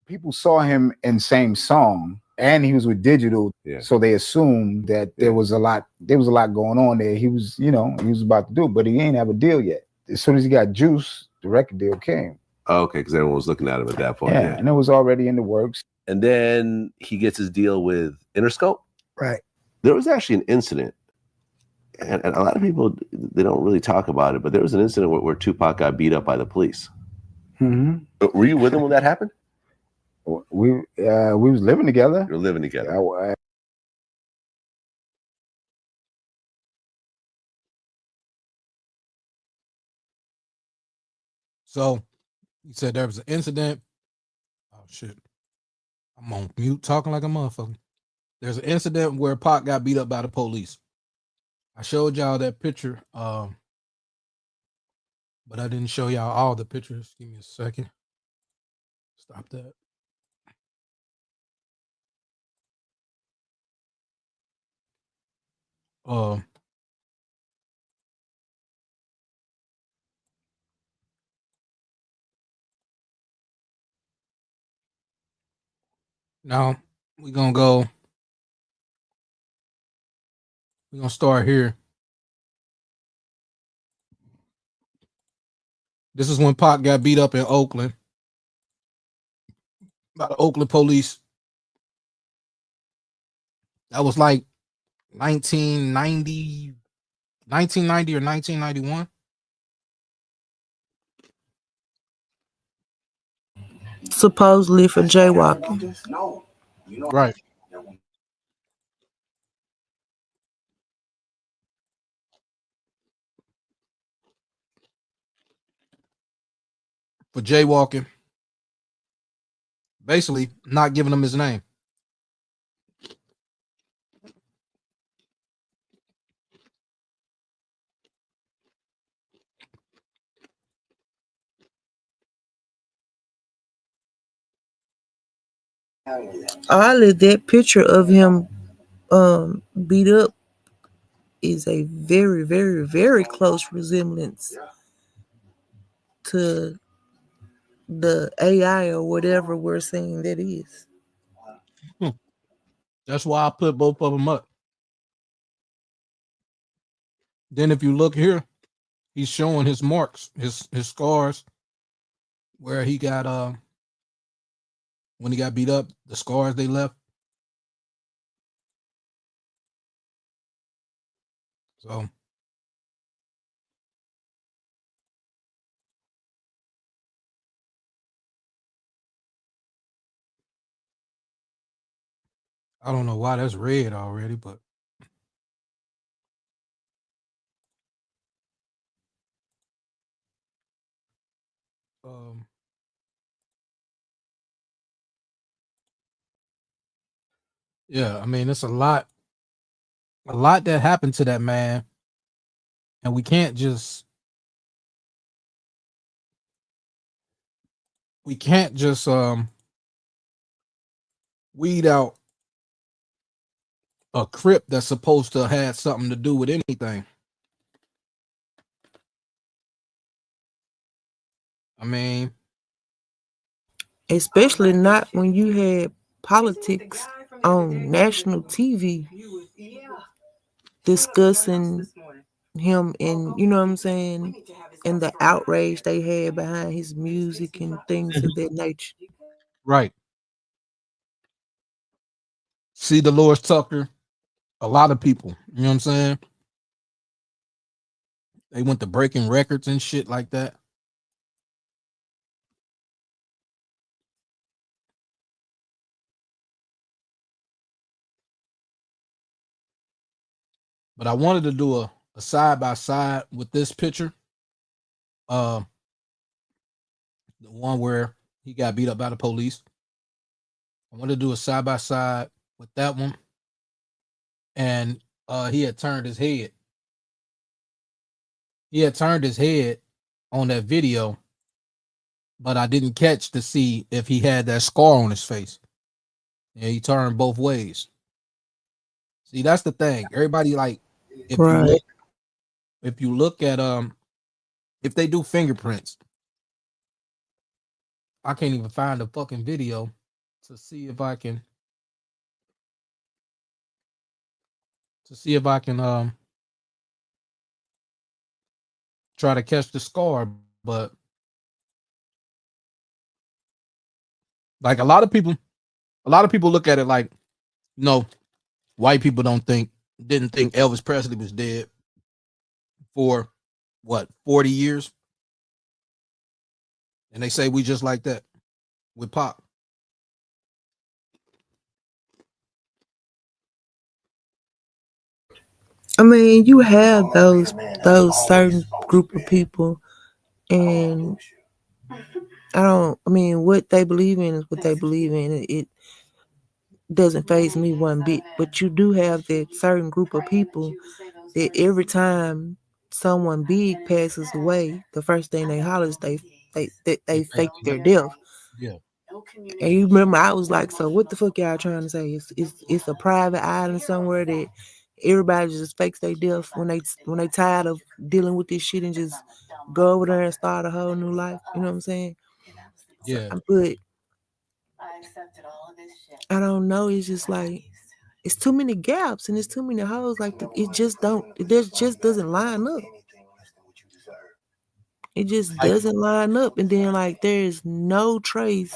People saw him in same song, and he was with Digital, so they assumed that there was a lot going on there. He was, he was about to do it, but he ain't have a deal yet. As soon as he got Juice, the record deal came. Oh, okay, because everyone was looking at him at that point. Yeah, and it was already in the works. And then he gets his deal with Interscope. Right. There was actually an incident, and a lot of people, they don't really talk about it, but there was an incident where Tupac got beat up by the police. Mm-hmm. Were you with him when that happened? We was living together. You're living together. So he said there was an incident. Oh shit. I'm on mute talking like a motherfucker. There's an incident where Pac got beat up by the police. I showed y'all that picture, but I didn't show y'all all the pictures. Give me a second. Stop that. Now we're gonna start here. This is when Pac got beat up in Oakland by the Oakland police. That was like 1990 or 1991. Supposedly for jaywalking. Right. For jaywalking. Basically, not giving him his name. Oddly, that picture of him beat up is a very, very, very close resemblance to the AI or whatever we're saying that is. That's why I put both of them up. Then if you look here, he's showing his marks, his scars, where he got when he got beat up, the scars they left. So I don't know why that's red already, but yeah, I mean it's a lot that happened to that man, and we can't just weed out a Crip that's supposed to have had something to do with anything. I mean, especially not when you had politics on national TV discussing him, and you know what I'm saying, and the outrage they had behind his music and things of that nature. Right. See Dolores Tucker, a lot of people, you know what I'm saying? They went to breaking records and shit like that. But I wanted to do a side by side with this picture. The one where he got beat up by the police. I wanted to do a side by side with that one. And he had turned his head. He had turned his head on that video. but I didn't catch to see if he had that scar on his face. Yeah, he turned both ways. See, that's the thing. Everybody like if Right. you look at if they do fingerprints, I can't even find a fucking video to see if I can try to catch the scar, but like a lot of people look at it like, no, white people didn't think Elvis Presley was dead for what, 40 years, and they say we just like that with Pop. I mean, you have those certain group of people, and I mean, what they believe in is what they believe in. It doesn't faze me one bit. But you do have that certain group of people that every time someone big passes away, the first thing they holler is they fake their death. Yeah. And you remember, I was like, so what the fuck y'all trying to say? It's a private island somewhere that everybody just fakes their death when they tired of dealing with this shit and just go over there and start a whole new life. You know what I'm saying? Yeah. But I don't know. It's just like it's too many gaps and it's too many holes. Like it just doesn't line up. It just doesn't line up. And then like there's no trace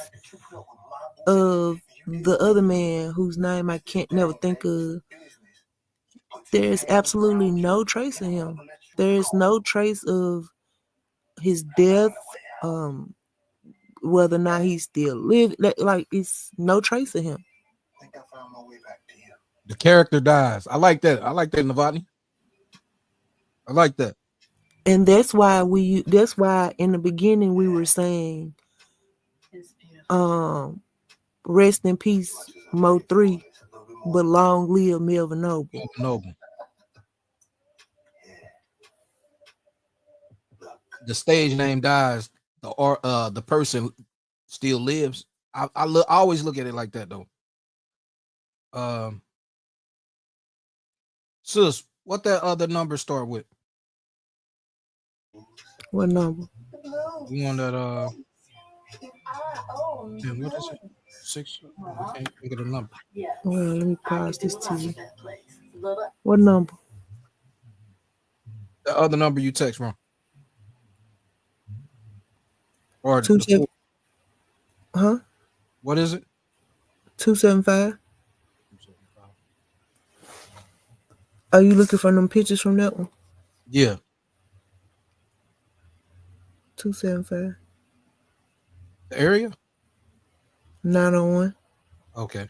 of the other man whose name I can't never think of. There's absolutely no trace of him. There's no trace of his death, whether or not he still lives. Like it's no trace of him. The character dies. I like that. I like that, Novotny. I like that. And that's why in the beginning we were saying rest in peace, Mo 3, but long live Melvin Noble. The stage name dies, the person still lives. I always look at it like that though. Sis, what that other number start with? What number? You want that what is it? 6? I can't think of the number. Well, let me pause this to you. What number? The other number you text from. Or 27. Huh? What is it? 275. Are you looking for them pictures from that one? Yeah. 275. The area? 901. Okay.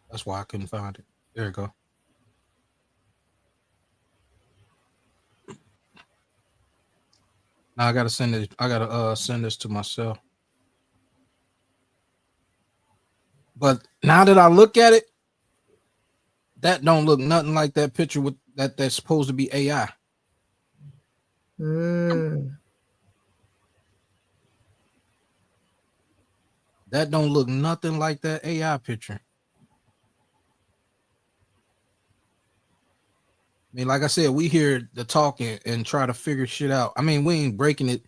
That's why I couldn't find it. There you go. Now I gotta send it. I gotta send this to myself. But now that I look at it, that don't look nothing like that picture with that's supposed to be AI. That don't look nothing like that AI picture. I mean, like I said, we hear the talking and try to figure shit out. I mean, we ain't breaking it.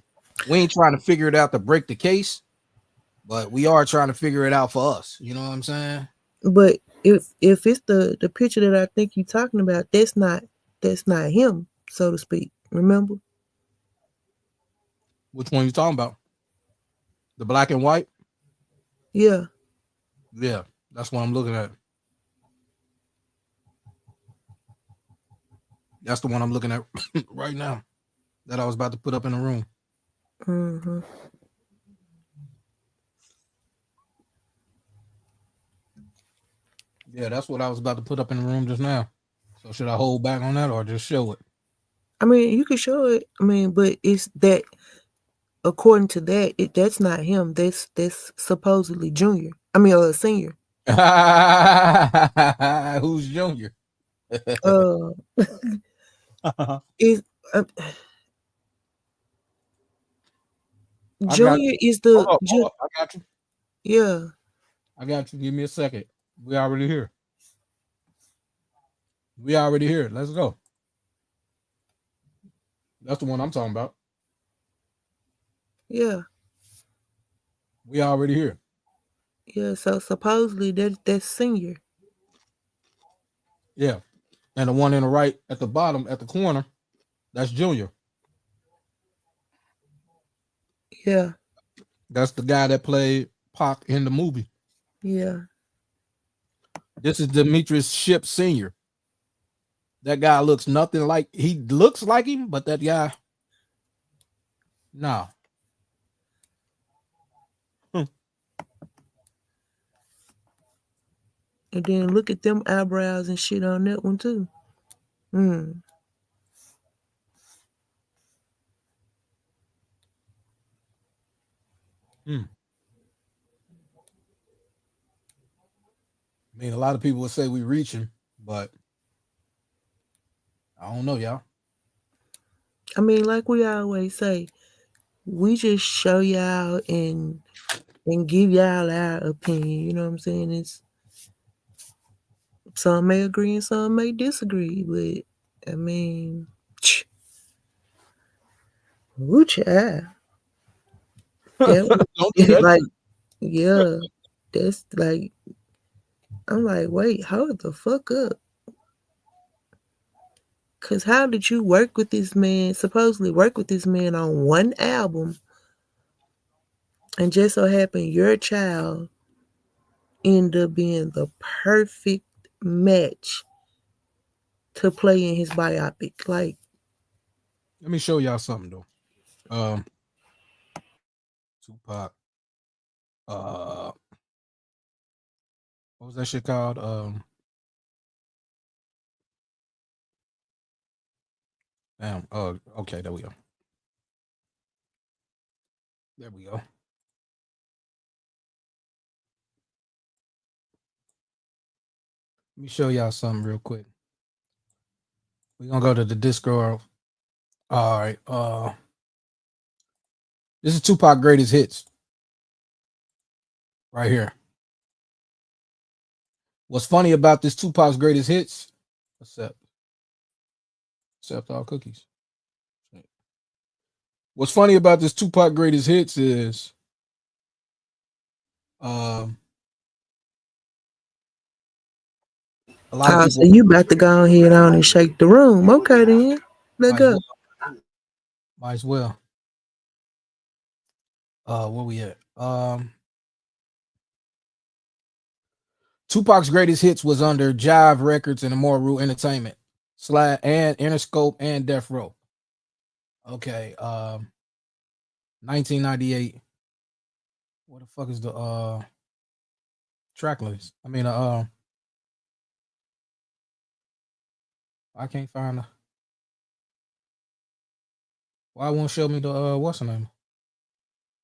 We ain't trying to figure it out to break the case, but we are trying to figure it out for us. You know what I'm saying? But if it's the picture that I think you're talking about, that's not him, so to speak. Remember? Which one you talking about? The black and white? Yeah. Yeah, that's what I'm looking at. That's the one I'm looking at right now that I was about to put up in the room. Mm-hmm. Yeah, that's what I was about to put up in the room just now. So should I hold back on that or just show it? I mean, you can show it. I mean, but it's that according to that, that's not him. That's supposedly Junior. I mean, Senior. Who's Junior? Is I got Junior you. is the Hold up. I got you. yeah. I got you. Give me a second. We already here. We already here. Let's go. That's the one I'm talking about. Yeah. We already here. Yeah. So supposedly that's senior. Yeah. And the one in the right at the bottom at the corner, that's Junior. Yeah. That's the guy that played Pac in the movie. Yeah. This is Demetrius Shipp Sr. That guy looks nothing like he looks like him, but that guy, no. And then look at them eyebrows and shit on that one too. Mm. I mean, a lot of people would say we reaching, but I don't know, y'all. I mean, like we always say, we just show y'all and give y'all our opinion. You know what I'm saying? It's some may agree and some may disagree, but I mean, ooh, child. That Don't do that. like, yeah, that's like, I'm like, wait, hold the fuck up. Cause how did you work with this man, supposedly work with this man on one album, and just so happen your child end up being the perfect match to play in his biopic? Like, Let me show y'all something though. Tupac. What was that shit called? Damn. Oh, okay. There we go. There we go. Let me show y'all something real quick. We're gonna go to the Discord. All right. This is Tupac greatest hits. Right here. What's funny about this Tupac's greatest hits? Except all cookies. What's funny about this Tupac greatest hits is a lot of people. so you about to go ahead on and shake the room. Okay then. Let go. Might as well. Where we at? Tupac's greatest hits was under Jive Records and Immortal Entertainment, and Interscope and Death Row. Okay, 1998. What the fuck is the track list? I mean, I can't find the. Why won't show me the what's the name?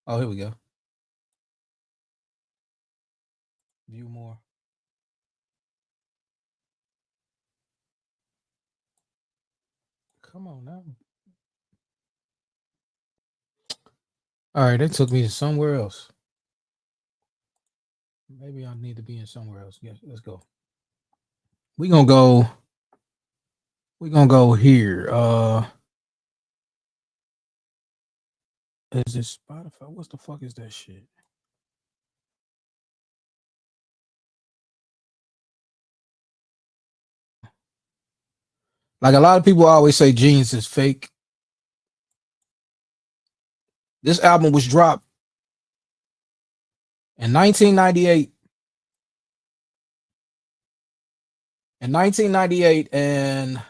Oh, here we go. View more. Come on now. All right, they took me to somewhere else. Maybe I need to be in somewhere else. Yes, let's go. We're gonna go here. Is this Spotify? What the fuck is that shit? Like a lot of people always say Genius is fake. This album was dropped in 1998. In 1998, and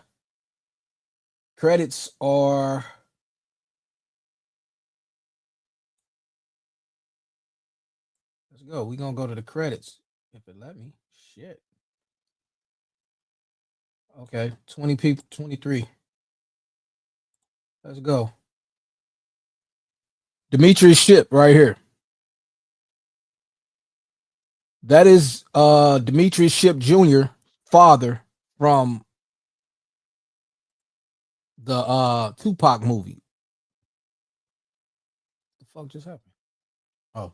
credits are let's go. We're gonna go to the credits. If it let me. Shit. Okay, 20 people, 23. Let's go. Demetrius Shipp right here. That is Demetrius Shipp Jr. father from the Tupac movie. fuck just happened? Oh.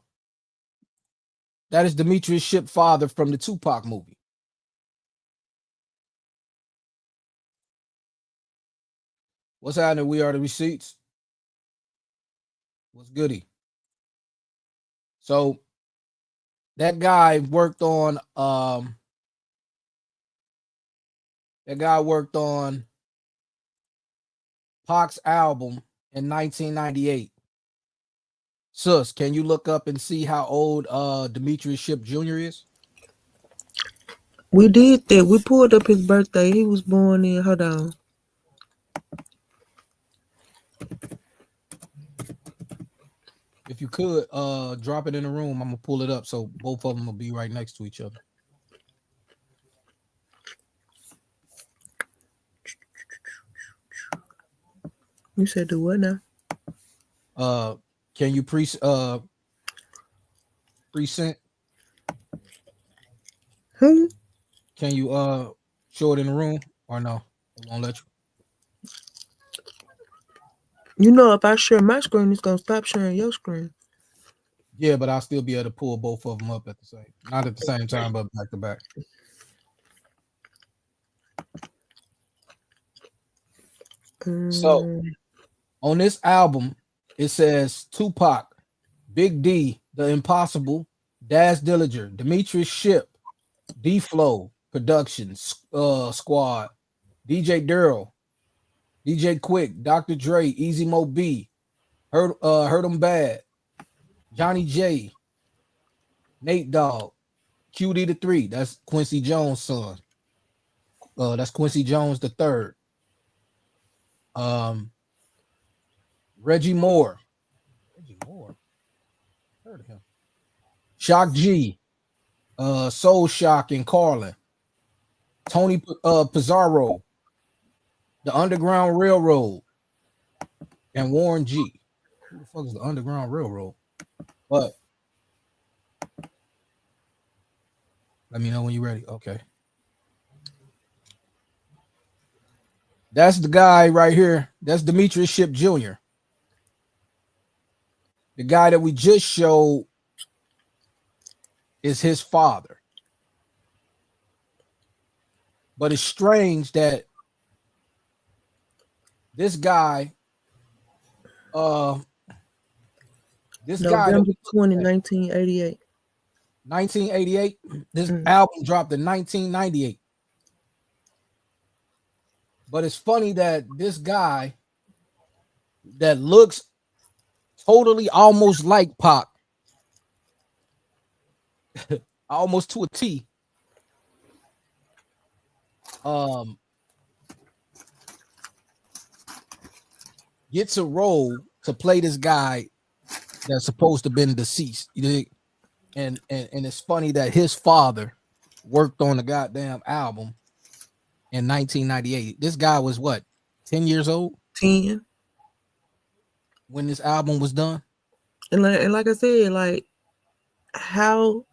That is Demetrius Shipp father from the Tupac movie. What's happening? We are the receipts. What's goody? So that guy worked on Pac's album in 1998. Sus, can you look up and see how old Demetrius Shipp Jr. is? We did that. We pulled up his birthday. He was born in, hold on. If you could drop it in the room, I'm gonna pull it up so both of them will be right next to each other. You said do what now? Can you present? Who? Can you show it in the room or no? It won't let you. You know, if I share my screen, it's gonna stop sharing your screen. Yeah, but I'll still be able to pull both of them up at the same, not at the same time, but back to back. So on this album, it says Tupac, Big D, The Impossible, Daz Dillinger, Demetrius Shipp, D Flow Productions, Squad, DJ Daryl, DJ Quick, Dr. Dre, Easy Mo B, Heard 'em Bad, Johnny J, Nate Dogg, QD the 3, that's Quincy Jones' son. That's Quincy Jones the third. Reggie Moore. Heard of him. Shock G, Soul Shock and Carlin, Tony Pizarro, The Underground Railroad, and Warren G. Who the fuck is the Underground Railroad? But let me know when you're ready. Okay. That's the guy right here. That's Demetrius Shipp Jr. The guy that we just showed is his father. But it's strange that this guy, November 20, 1988. 1988. This album dropped in 1998. But it's funny that this guy that looks totally almost like Pac, almost to a T, gets a role to play this guy that's supposed to have been deceased. You know? And it's funny that his father worked on the goddamn album in 1998. This guy was what, 10 years old? 10. When this album was done. And like I said, like how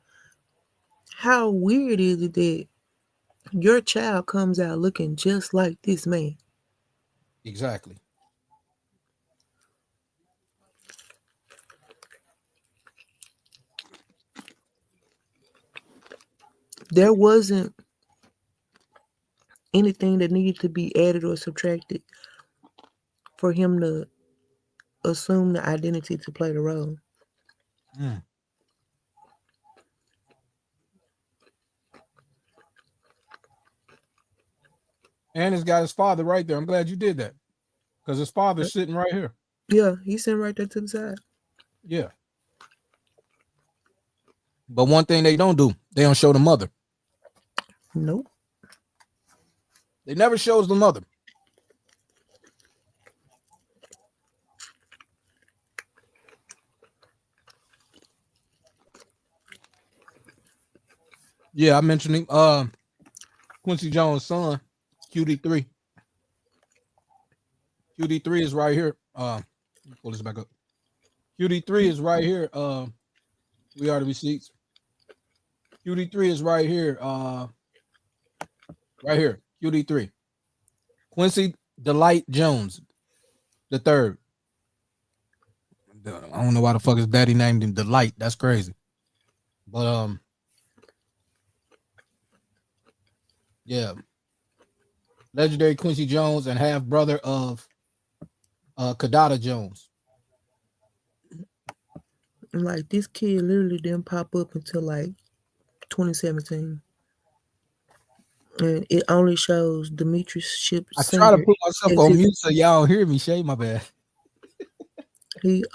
weird is it that your child comes out looking just like this man? Exactly. There wasn't anything that needed to be added or subtracted for him to assume the identity to play the role. And it's got his father right there. I'm glad you did that. Because his father's sitting right here. Yeah, he's sitting right there to the side. Yeah. But one thing they don't do, they don't show the mother. Nope. They never shows the mother. Yeah, I mentioned him. Quincy Jones' son, QD3. QD3 is right here. Let me pull this back up. QD3 is right here. We are the receipts. QD3 is right here. Right here. QD3. Quincy Delight Jones, the third. I don't know why the fuck his daddy named him Delight. That's crazy. But yeah. Legendary Quincy Jones and half brother of Kadada Jones. Like this kid literally didn't pop up until like 2017. And it only shows Demetrius Ship I Senior. try to put myself on mute so y'all hear me. Shay, my bad. It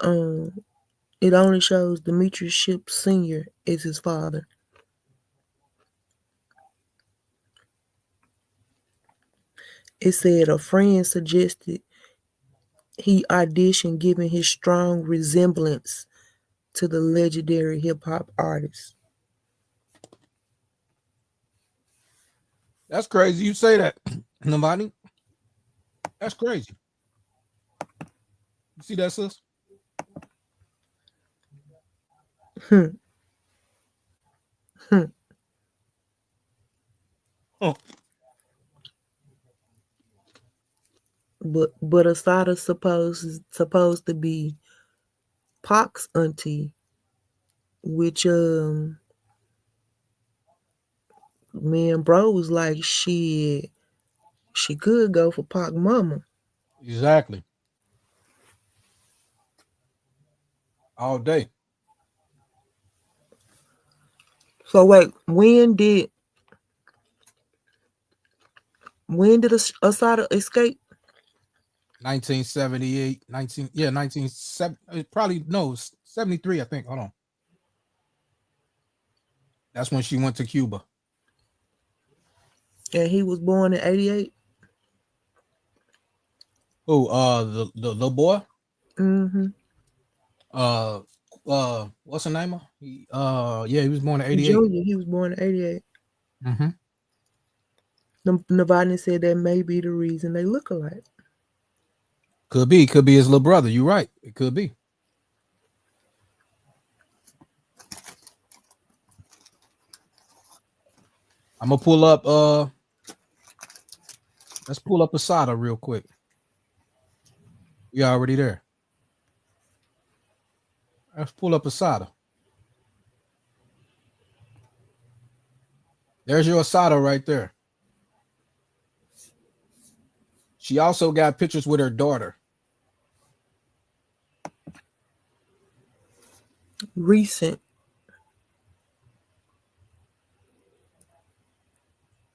only shows Demetrius Ship Senior as his father. It said a friend suggested he audition given his strong resemblance to the legendary hip-hop artist. That's crazy. You say that, Nobody. That's crazy. You see that, sis? Oh. But Asada's supposed to be Pac's auntie, which me and bro was like, shit, she could go for Pac mama. Exactly. All day. So wait, when did Asada escape? 1978, 1970, probably no, 73, I think. Hold on. That's when she went to Cuba. And he was born in 88. Who? The little boy. Mm-hmm. What's the name of? He he was born in 88. Junior, he was born in 88. Mm-hmm. Nobody said that may be the reason they look alike. Could be his little brother. You're right. It could be. I'm gonna pull up. Let's pull up Asada real quick. We already there. Let's pull up Asada. There's your Asada right there. She also got pictures with her daughter. Recent.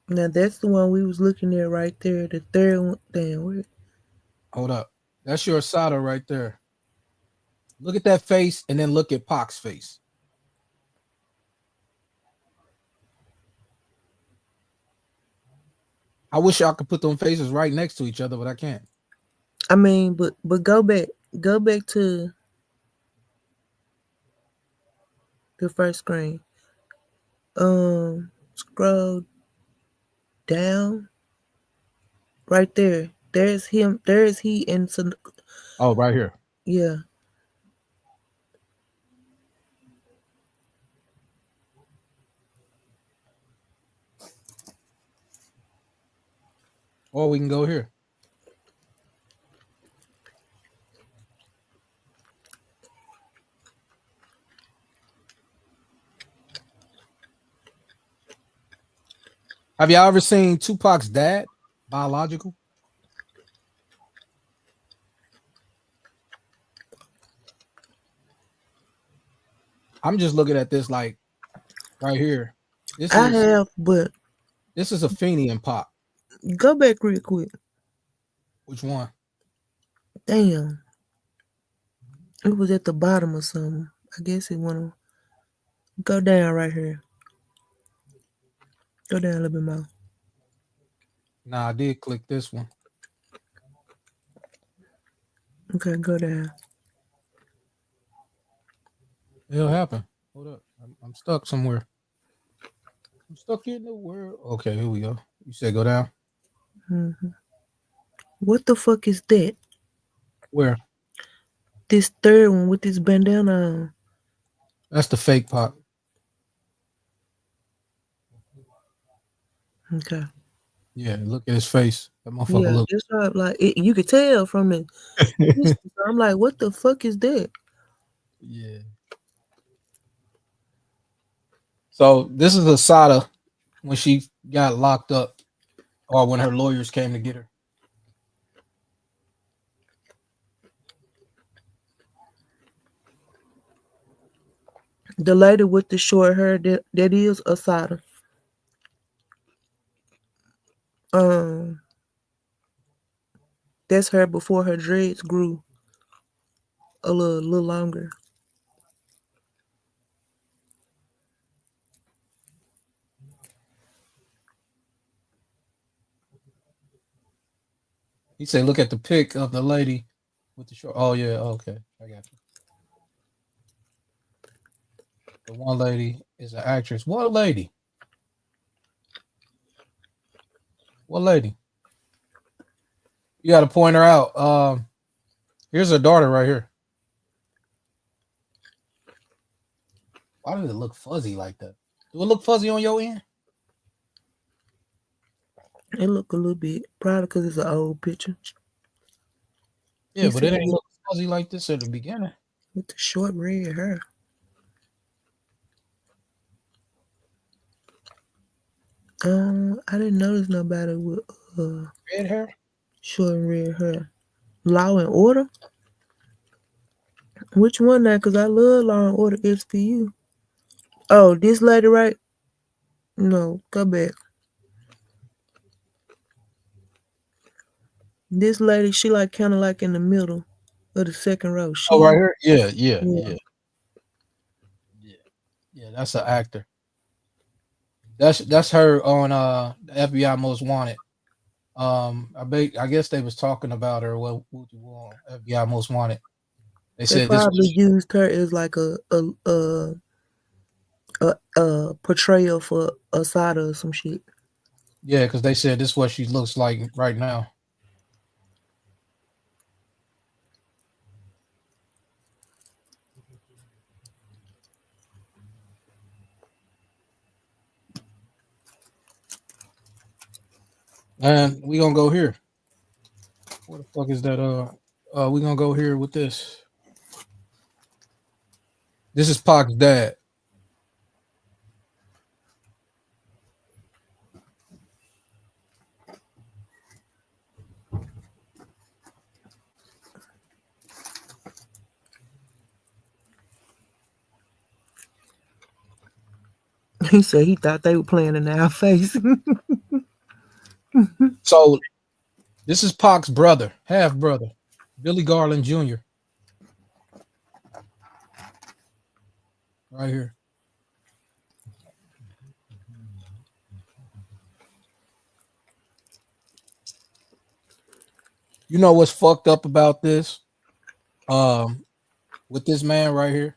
Now that's the one we was looking at right there. The third one. Damn, where? Hold up. That's your Asada right there. Look at that face and then look at Pac's face. I wish y'all could put them faces right next to each other, but I can't. I mean, but go back to the first screen. Scroll down. Right there. There's him. There's he and some. Oh, right here. Yeah. Or we can go here. Have y'all ever seen Tupac's dad, biological? I'm just looking at this like right here. I have, but this is a Feeney and Pac. Go back real quick. Which one? Damn. It was at the bottom or something. I guess it went. Go down right here. Go down a little bit more. Nah, I did click this one. Okay, go down. It'll happen. Hold up. I'm stuck somewhere. I'm stuck in the world. Okay, here we go. You said go down. Mm-hmm. What the fuck is that? Where? This third one with this bandana on. That's the fake Pac. Okay. Yeah, look at his face. That motherfucker Yeah, look. it's not like it, you could tell from the. I'm like, what the fuck is that? Yeah. So this is Asada when she got locked up, or when her lawyers came to get her. The lady with the short hair, that is Asada. That's her before her dreads grew a little longer. He said, "Look at the pic of the lady with the short." Oh yeah, okay, I got you. The one lady is an actress. What lady? What lady? You got to point her out. Here's her daughter right here. Why does it look fuzzy like that? Do it look fuzzy on your end? It look a little bit, probably because it's an old picture. Yeah, He but it said ain't look fuzzy like this at the beginning. with the short red hair. I didn't notice nobody with Red hair? short red hair. Law and Order? Which one now? Because I love Law and Order SVU. Oh, this lady, right? No, go back. This lady, she like kind of like in the middle of the second row. She, Oh, right here? Yeah. That's an actor. That's her on the FBI Most Wanted. I guess they was talking about her. What you want? FBI Most Wanted. They They said this probably was, used her as like a portrayal for Asada or some shit. yeah, because they said this is what she looks like right now. And we gonna go here. What the fuck is that? We gonna go here with this. This is Pac's dad. He said he thought they were playing in our face. So this is Pac's brother, half brother, Billy Garland Jr. Right here. You know what's fucked up about this? With this man right here.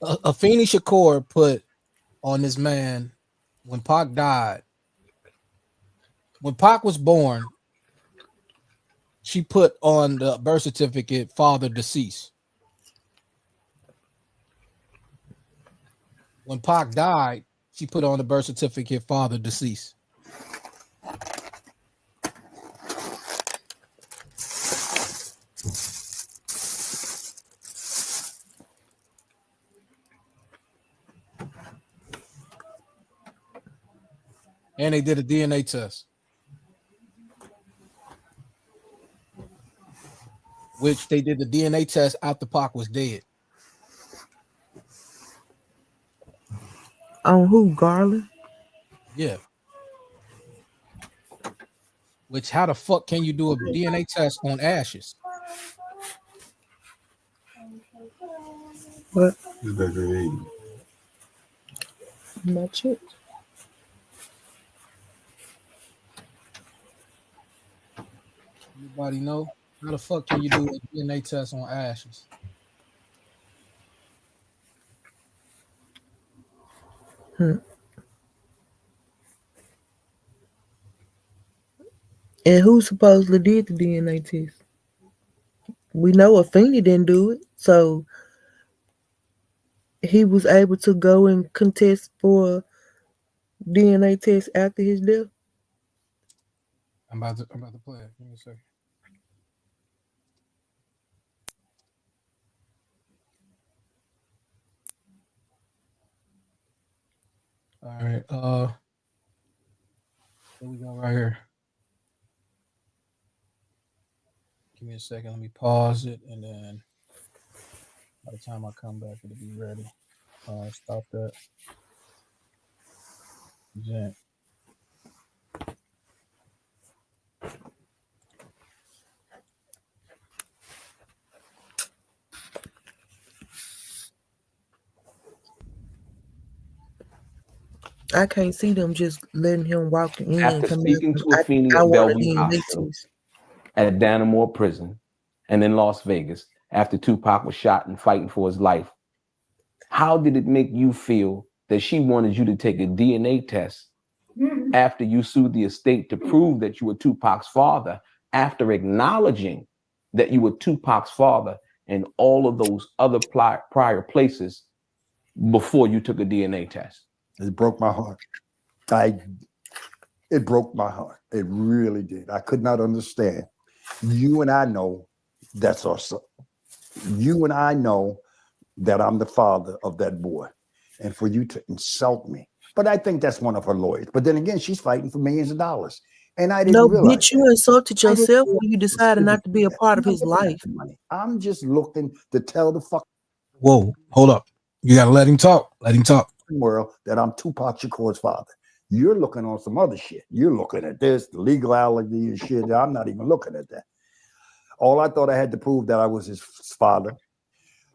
Afeni Shakur put on this man when Pac died. When Pac was born, she put on the birth certificate father deceased. When Pac died, she put on the birth certificate father deceased. And they did a DNA test, which they did the DNA test after Pac was dead. On who, Garland? Yeah. Which, how the fuck can you do a DNA test on ashes? What? It's better than 80. My chick. Anybody know? How the fuck can you do a DNA test on ashes? And who supposedly did the DNA test? We know Afeni didn't do it, so he was able to go and contest for DNA test after his death. I'm about to play it. Give me a second. All right. Here we go right here. Give me a second. Let me pause it, and then by the time I come back, it'll be ready. Stop that. Present. I can't see them just letting him walk in. After Come speaking out. to Afeni I at want Bellevue to Hospital, at Dannemore Prison, and in Las Vegas, after Tupac was shot and fighting for his life, how did it make you feel that she wanted you to take a DNA test after you sued the estate to prove that you were Tupac's father, after acknowledging that you were Tupac's father in all of those other prior places before you took a DNA test? It broke my heart. It broke my heart. It really did. I could not understand. You and I know that's our son. You and I know that I'm the father of that boy. And for you to insult me. But I think that's one of her lawyers. But then again, she's fighting for millions of dollars. And I didn't realize bitch, you insulted yourself when you decided not to be a part of his life. I'm just looking to tell the fuck Whoa, hold up. You gotta let him talk. Let him talk. world that I'm Tupac Shakur's father. You're looking on some other shit. You're looking at this, the legality and shit. I'm not even looking at that. All I thought I had to prove that I was his father.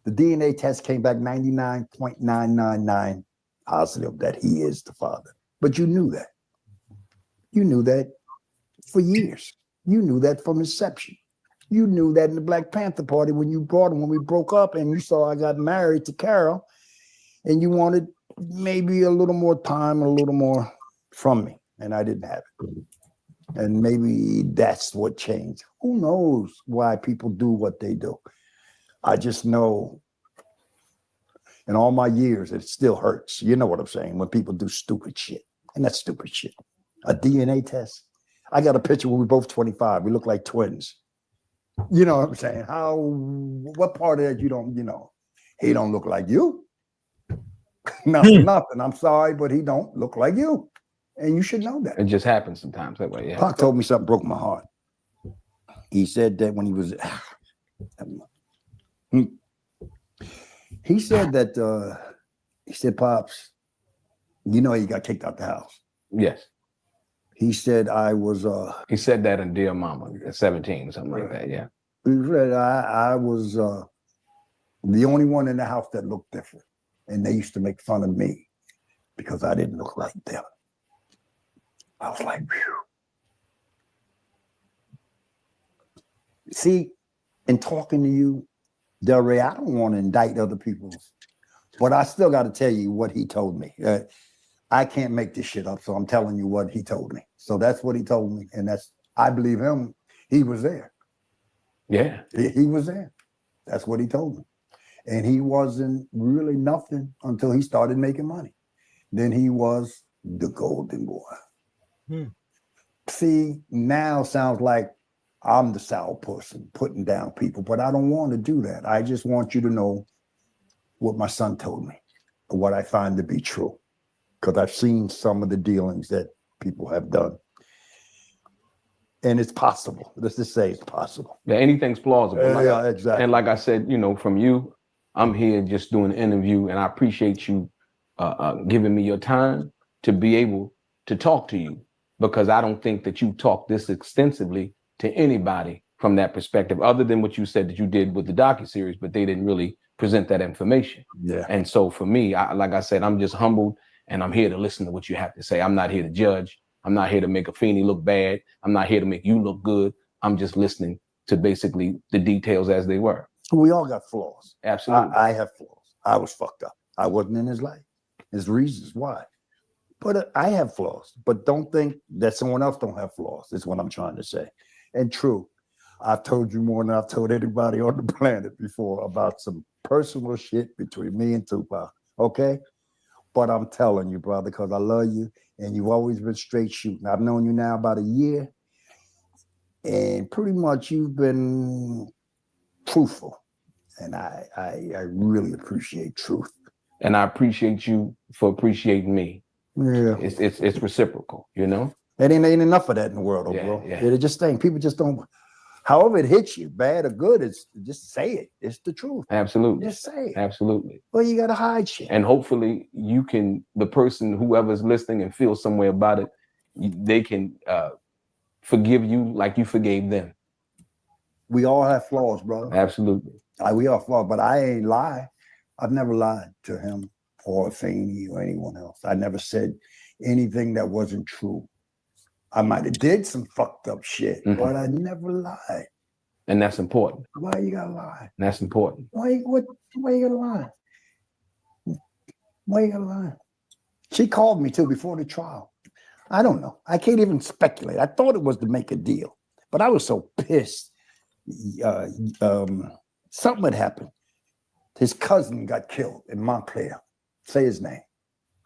The DNA test came back 99.999 positive that he is the father. But you knew that. You knew that for years. You knew that from inception. You knew that in the Black Panther Party when you brought him, when we broke up and you saw I got married to Carol and you wanted maybe a little more time, a little more from me, and I didn't have it. And maybe that's what changed. Who knows why people do what they do? I just know in all my years, it still hurts. You know what I'm saying? When people do stupid shit, and that's stupid shit. A DNA test. I got a picture when we're both 25. We look like twins. You know what I'm saying? What part of that you don't, he don't look like you. Nothing. I'm sorry, but he don't look like you. And you should know that. It just happens sometimes that way. Yeah. Pac told me something broke my heart. He said that when he was, he said that, he said, Pops, you know, he got kicked out the house. Yes. He said I was, he said that in Dear Mama at 17, something like that. Yeah. He said I was the only one in the house that looked different. And they used to make fun of me because I didn't look like them. I was like, phew. See, in talking to you, Del Rey, I don't want to indict other people, but I still got to tell you what he told me. I can't make this shit up, so I'm telling you what he told me. So that's what he told me, and I believe him. He was there. Yeah. He was there. That's what he told me. And he wasn't really nothing until he started making money. Then he was the golden boy. See, now sounds like I'm the sour person putting down people, but I don't want to do that. I just want you to know what my son told me, what I find to be true, because I've seen some of the dealings that people have done. And it's possible. Let's just say it's possible. Yeah, anything's plausible. Yeah, exactly. And like I said, from you, I'm here just doing an interview, and I appreciate you giving me your time to be able to talk to you, because I don't think that you talk this extensively to anybody from that perspective, other than what you said that you did with the docuseries, but they didn't really present that information. Yeah. And so for me, like I said, I'm just humbled, and I'm here to listen to what you have to say. I'm not here to judge. I'm not here to make Afeni look bad. I'm not here to make you look good. I'm just listening to basically the details as they were. We all got flaws. Absolutely. I have flaws. I was fucked up. I wasn't in his life. There's reasons why. But I have flaws. But don't think that someone else don't have flaws. Is what I'm trying to say. And true, I've told you more than I've told anybody on the planet before about some personal shit between me and Tupac. Okay? But I'm telling you, brother, because I love you, and you've always been straight shooting. I've known you now about a year, and pretty much you've been truthful. And I really appreciate truth. And I appreciate you for appreciating me. Yeah. It's reciprocal, you know. It ain't enough of that in the world, Yeah, bro. yeah. It just ain't. People just don't. However it hits you, bad or good, it's just say it. It's the truth. Absolutely. Just say it. Absolutely. Well, you gotta hide shit. And hopefully you can, the person, whoever's listening and feels some way about it, they can forgive you like you forgave them. We all have flaws, brother. Absolutely. We all flawed, but I ain't lie. I've never lied to him or Faney or anyone else. I never said anything that wasn't true. I might have did some fucked up shit, but I never lied. And that's important. Why you gotta lie? That's important. Why you gotta lie? Why you gotta lie? She called me too before the trial. I don't know. I can't even speculate. I thought it was to make a deal, but I was so pissed. Something had happened. His cousin got killed in Montclair. Say his name.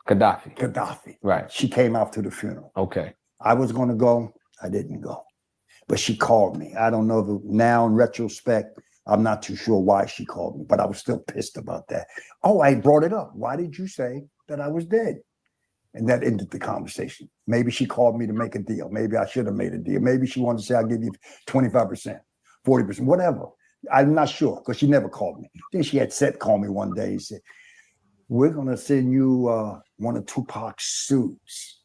Gaddafi. Right. She came out to the funeral. Okay. I was going to go. I didn't go. But she called me. I don't know if now in retrospect, I'm not too sure why she called me, but I was still pissed about that. Oh, I brought it up. Why did you say that I was dead? And that ended the conversation. Maybe she called me to make a deal. Maybe I should have made a deal. Maybe she wanted to say, I'll give you 25%, 40%, whatever. I'm not sure because she never called me. Then she had Seth call me one day and said, we're going to send you one of Tupac's suits.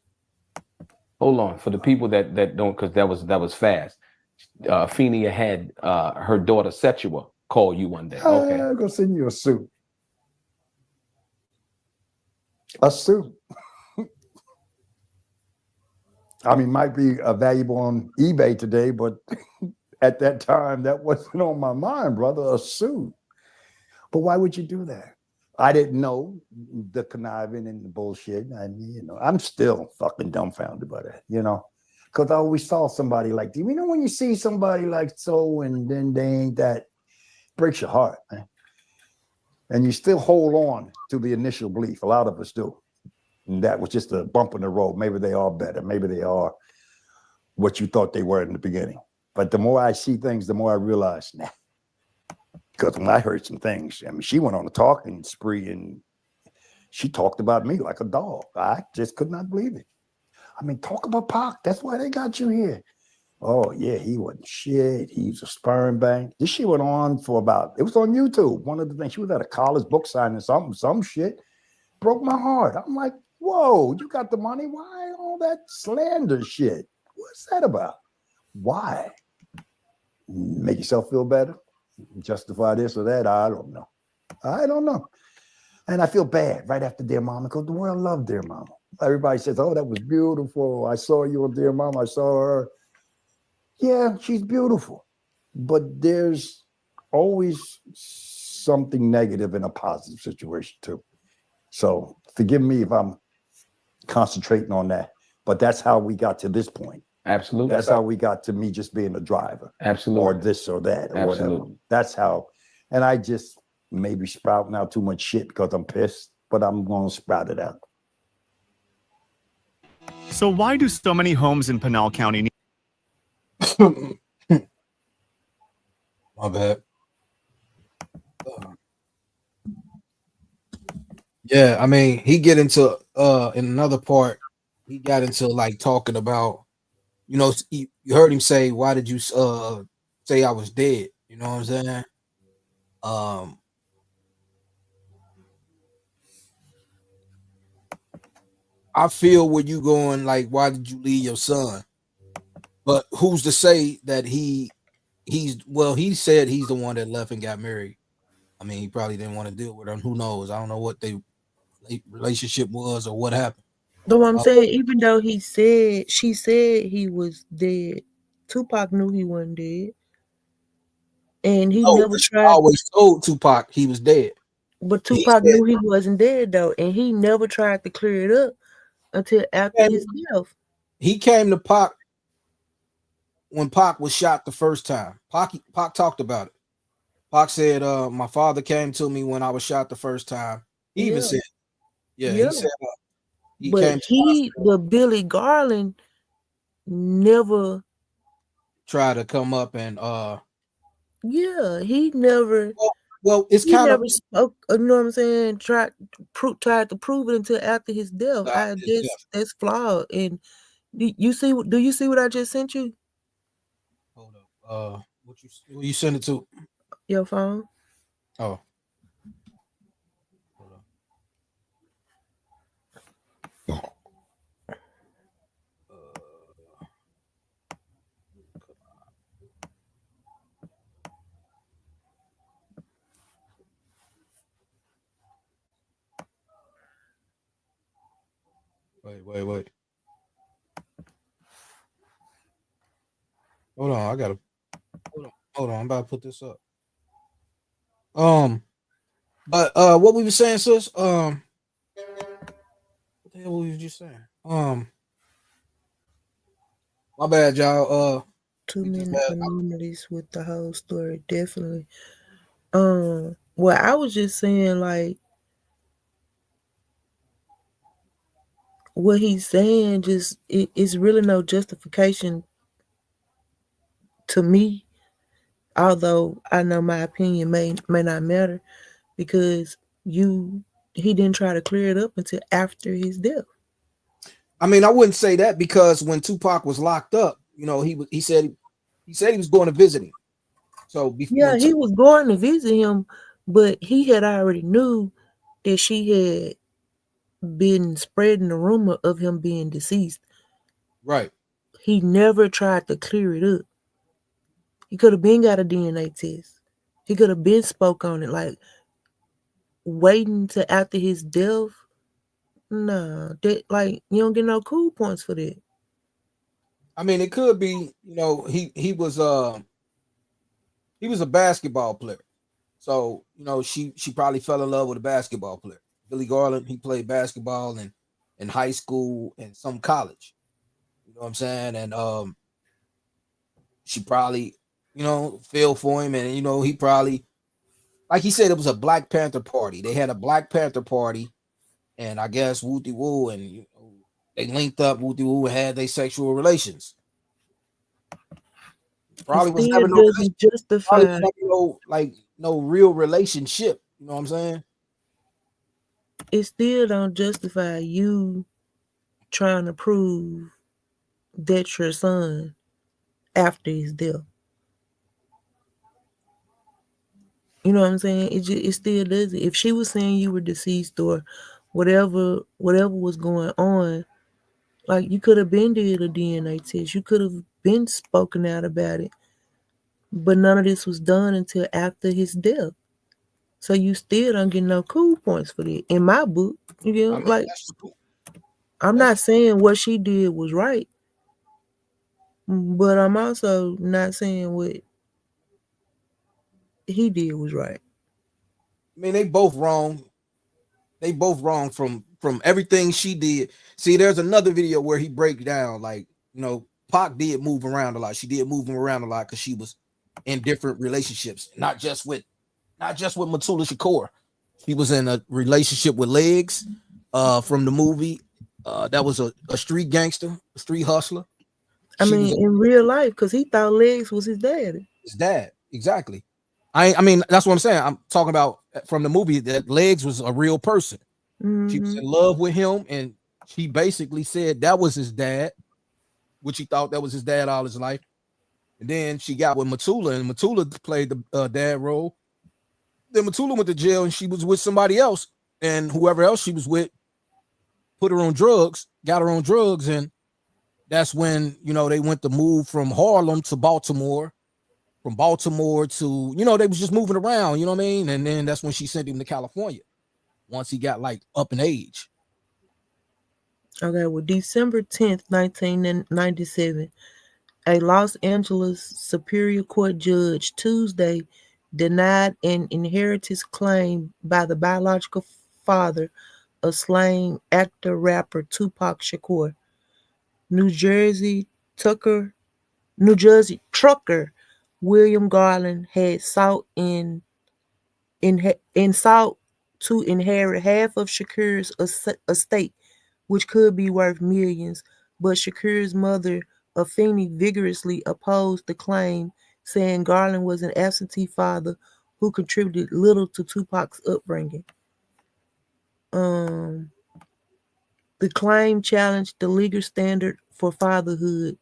Hold on. For the people that don't, because that was fast. Fenia had her daughter Setua call you one day. Okay. I'm going to send you a suit. A suit. I mean, might be valuable on eBay today, but at that time, that wasn't on my mind, brother, a suit. But why would you do that? I didn't know the conniving and the bullshit. I'm still fucking dumbfounded by that, because I always saw somebody like, when you see somebody like so and then they ain't that, breaks your heart, man. And you still hold on to the initial belief. A lot of us do. And that was just a bump in the road. Maybe they are better. Maybe they are what you thought they were in the beginning. But the more I see things, the more I realize, nah. Because when I heard some things, she went on a talking spree and she talked about me like a dog. I just could not believe it. Talk about Pac. That's why they got you here. Oh, yeah, he wasn't shit. He's a sperm bank. This shit went on for it was on YouTube. One of the things, she was at a college book signing, some shit. Broke my heart. I'm like, whoa, you got the money? Why all that slander shit? What's that about? Why? Make yourself feel better? Justify this or that? I don't know. And I feel bad right after Dear Mama because the world loved Dear Mama. Everybody says, oh, that was beautiful. I saw you on Dear Mama. I saw her. Yeah, she's beautiful. But there's always something negative in a positive situation too. So forgive me if I'm concentrating on that, but that's how we got to this point. Absolutely. That's how we got to me just being a driver. Absolutely. Or this or that. Or Absolutely. whatever. That's how. And I just maybe sprouting out too much shit because I'm pissed, but I'm going to sprout it out. So why do so many homes in Pinal County need? My bad. Yeah, he get into in another part, he got into like talking about, you heard him say, why did you say I was dead? You know what I'm saying? I feel where you going, like, why did you leave your son? But who's to say that he said he's the one that left and got married. He probably didn't want to deal with her. Who knows? I don't know what their relationship was or what happened. Though I'm saying, even though she said he was dead, Tupac knew he wasn't dead. And he never tried. Always told Tupac he was dead. But Tupac knew he wasn't dead, though. And he never tried to clear it up until after his death. He came to Pac when Pac was shot the first time. Pac talked about it. Pac said, my father came to me when I was shot the first time. He even said, he said, but Billy Garland never tried to come up and he never. Well, it's He kind of never spoke. You know what I'm saying? Tried to prove it until after his death. after his death. That's flawed. And do you see what I just sent you? What you send it to? Your phone? Oh. Wait. Hold on, I gotta hold on. I'm about to put this up. But what we were saying, sis? What the hell were we just saying? My bad, y'all. Too many anomalies with the whole story, definitely. Well, I was just saying, like, what he's saying, just it's really no justification to me. Although I know my opinion may not matter, because he didn't try to clear it up until after his death. I mean, I wouldn't say that, because when Tupac was locked up, you know, he said he was going to visit him. So Yeah, he was going to visit him, but he had already knew that she had been spreading the rumor of him being deceased. Right. He never tried to clear it up. He could have been got a DNA test. He could have been spoke on it. Like, waiting to after his death, nah, that, like, you don't get no cool points for that. I mean, it could be, you know, he was a basketball player. So, you know, she probably fell in love with a basketball player. Billy Garland, he played basketball in high school and some college. You know what I'm saying? And she probably, you know, fell for him, and you know, he probably, like he said, it was a Black Panther party. They had a Black Panther party, and I guess Wooty Woo and you know, they linked up. Wooty Woo had their sexual relations. Probably was never no doesn't justify no real relationship. You know what I'm saying? It still don't justify you trying to prove that your son after his death. You know what I'm saying? It still doesn't. If she was saying you were deceased or whatever was going on, like, you could have been did a DNA test. You could have been spoken out about it. But none of this was done until after his death. So you still don't get no cool points for that. In my book, you know, I mean, like, I'm not saying what she did was right, but I'm also not saying what he did was right. I mean, they both wrong. They both wrong from everything she did. See, there's another video where he breaks down, like, you know, Pac did move around a lot. She did move him around a lot because she was in different relationships, not just with Mutulu Shakur. She was in a relationship with Legs from the movie. That was a street gangster, a street hustler. I mean, in real life, because he thought Legs was his daddy. His dad, exactly. I mean, that's what I'm saying. I'm talking about from the movie that Legs was a real person. She was in love with him, and she basically said that was his dad, which he thought that was his dad all his life. And then she got with Mutulu, and Mutulu played the dad role. Then Mutulu went to jail, and she was with somebody else, and whoever else she was with put her on drugs, got her on drugs, and that's when, you know, they went to move from Harlem to Baltimore, from Baltimore to, you know, they was just moving around, you know what I mean? And then that's when she sent him to California once he got like up in age. Okay, well, December 10th, 1997, a Los Angeles Superior Court judge Tuesday denied an inheritance claim by the biological father of slain actor rapper Tupac Shakur. New Jersey trucker William Garland had sought to inherit half of Shakur's estate, which could be worth millions, but Shakur's mother, Afeni, vigorously opposed the claim, saying Garland was an absentee father who contributed little to Tupac's upbringing. The claim challenged the legal standard for fatherhood.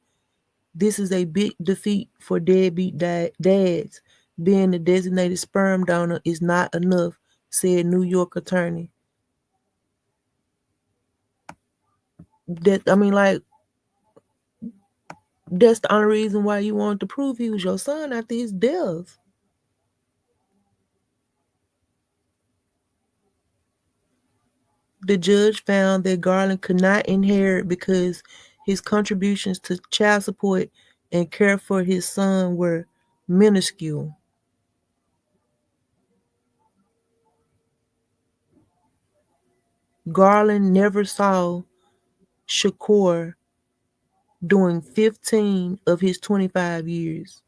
This is a big defeat for deadbeat dads. Being a designated sperm donor is not enough, said New York attorney. That's the only reason why you wanted to prove he was your son after his death. The judge found that Garland could not inherit because his contributions to child support and care for his son were minuscule. Garland never saw Shakur during 15 of his 25 years.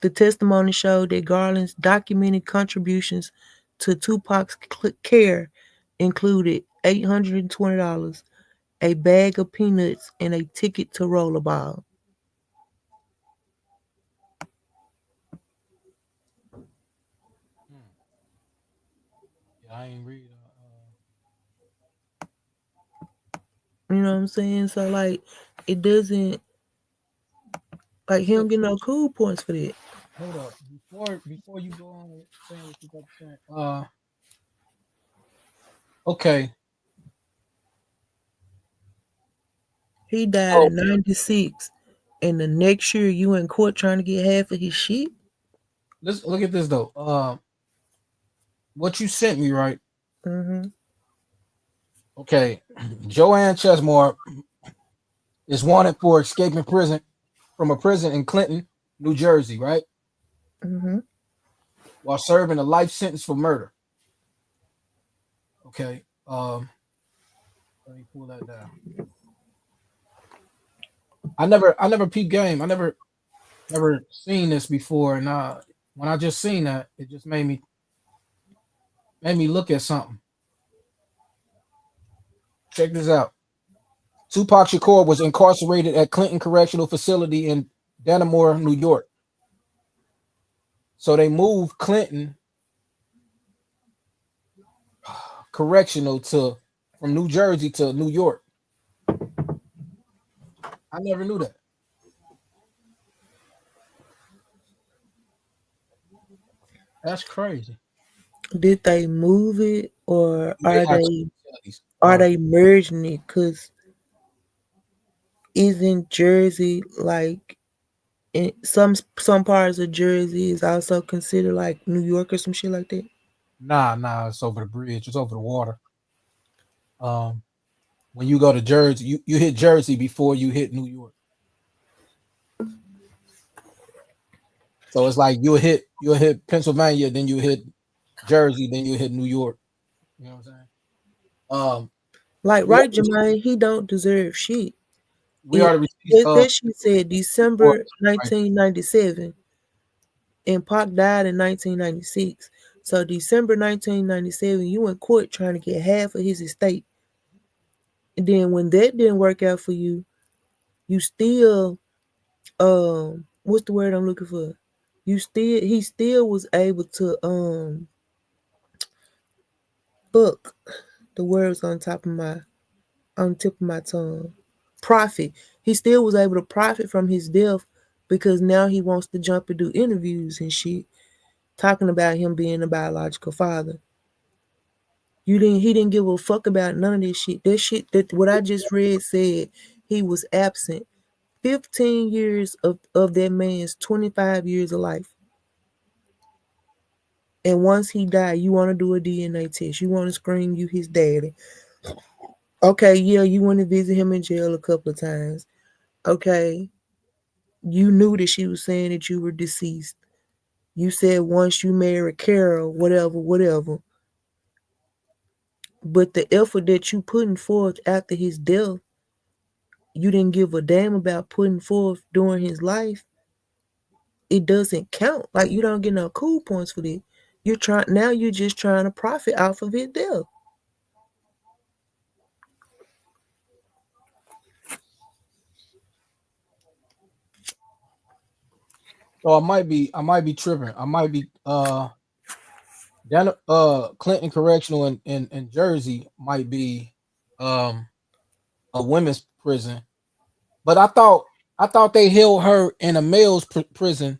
The testimony showed that Garland's documented contributions to Tupac's care included $820, a bag of peanuts, and a ticket to Rollerball. I ain't read. You know what I'm saying? So it doesn't he don't get no cool points for that. Hold up, before you go on with saying what you got to say. Okay. He died in 96, and the next year you in court trying to get half of his shit. Let's look at this though. What you sent me, right? Mm-hmm. Okay, Joanne Chesmore is wanted for escaping from a prison in Clinton, New Jersey, right? Mm-hmm. While serving a life sentence for murder. Okay. Let me pull that down. I never peeped game. I never seen this before, and when I just seen that, it just made me look at something. Check this out. Tupac Shakur was incarcerated at Clinton Correctional Facility in Dannemora, New York. So they moved Clinton Correctional from New Jersey to New York. I never knew that. That's crazy. Did they move it, or They are they merging it? Because isn't Jersey in some parts of Jersey is also considered like New York or some shit like that? Nah, it's over the bridge. It's over the water. When you go to Jersey, you hit Jersey before you hit New York. So it's like you'll hit Pennsylvania, then you hit Jersey, then you hit New York. You know what I'm saying? Right, Jermaine, he don't deserve shit. We already that shit said December 1997, and Pac died in 1996. So December 1997, you in court trying to get half of his estate. And then when that didn't work out for you, you still what's the word I'm looking for? He still was able to book the words on the tip of my tongue. Profit. He still was able to profit from his death because now he wants to jump and do interviews and shit, talking about him being a biological father. He didn't give a fuck about none of this shit. That what I just read said he was absent 15 years of that man's 25 years of life. And once he died, you want to do a DNA test. You want to scream you his daddy. Okay, yeah, you want to visit him in jail a couple of times. Okay, you knew that she was saying that you were deceased. You said once you married Carol, whatever. But the effort that you putting forth after his death, you didn't give a damn about putting forth during his life. It doesn't count. Like, you don't get no cool points for that. You're just trying to profit off of his death. So I might be tripping. I might be down Clinton Correctional in Jersey might be a women's prison. But I thought they held her in a male's prison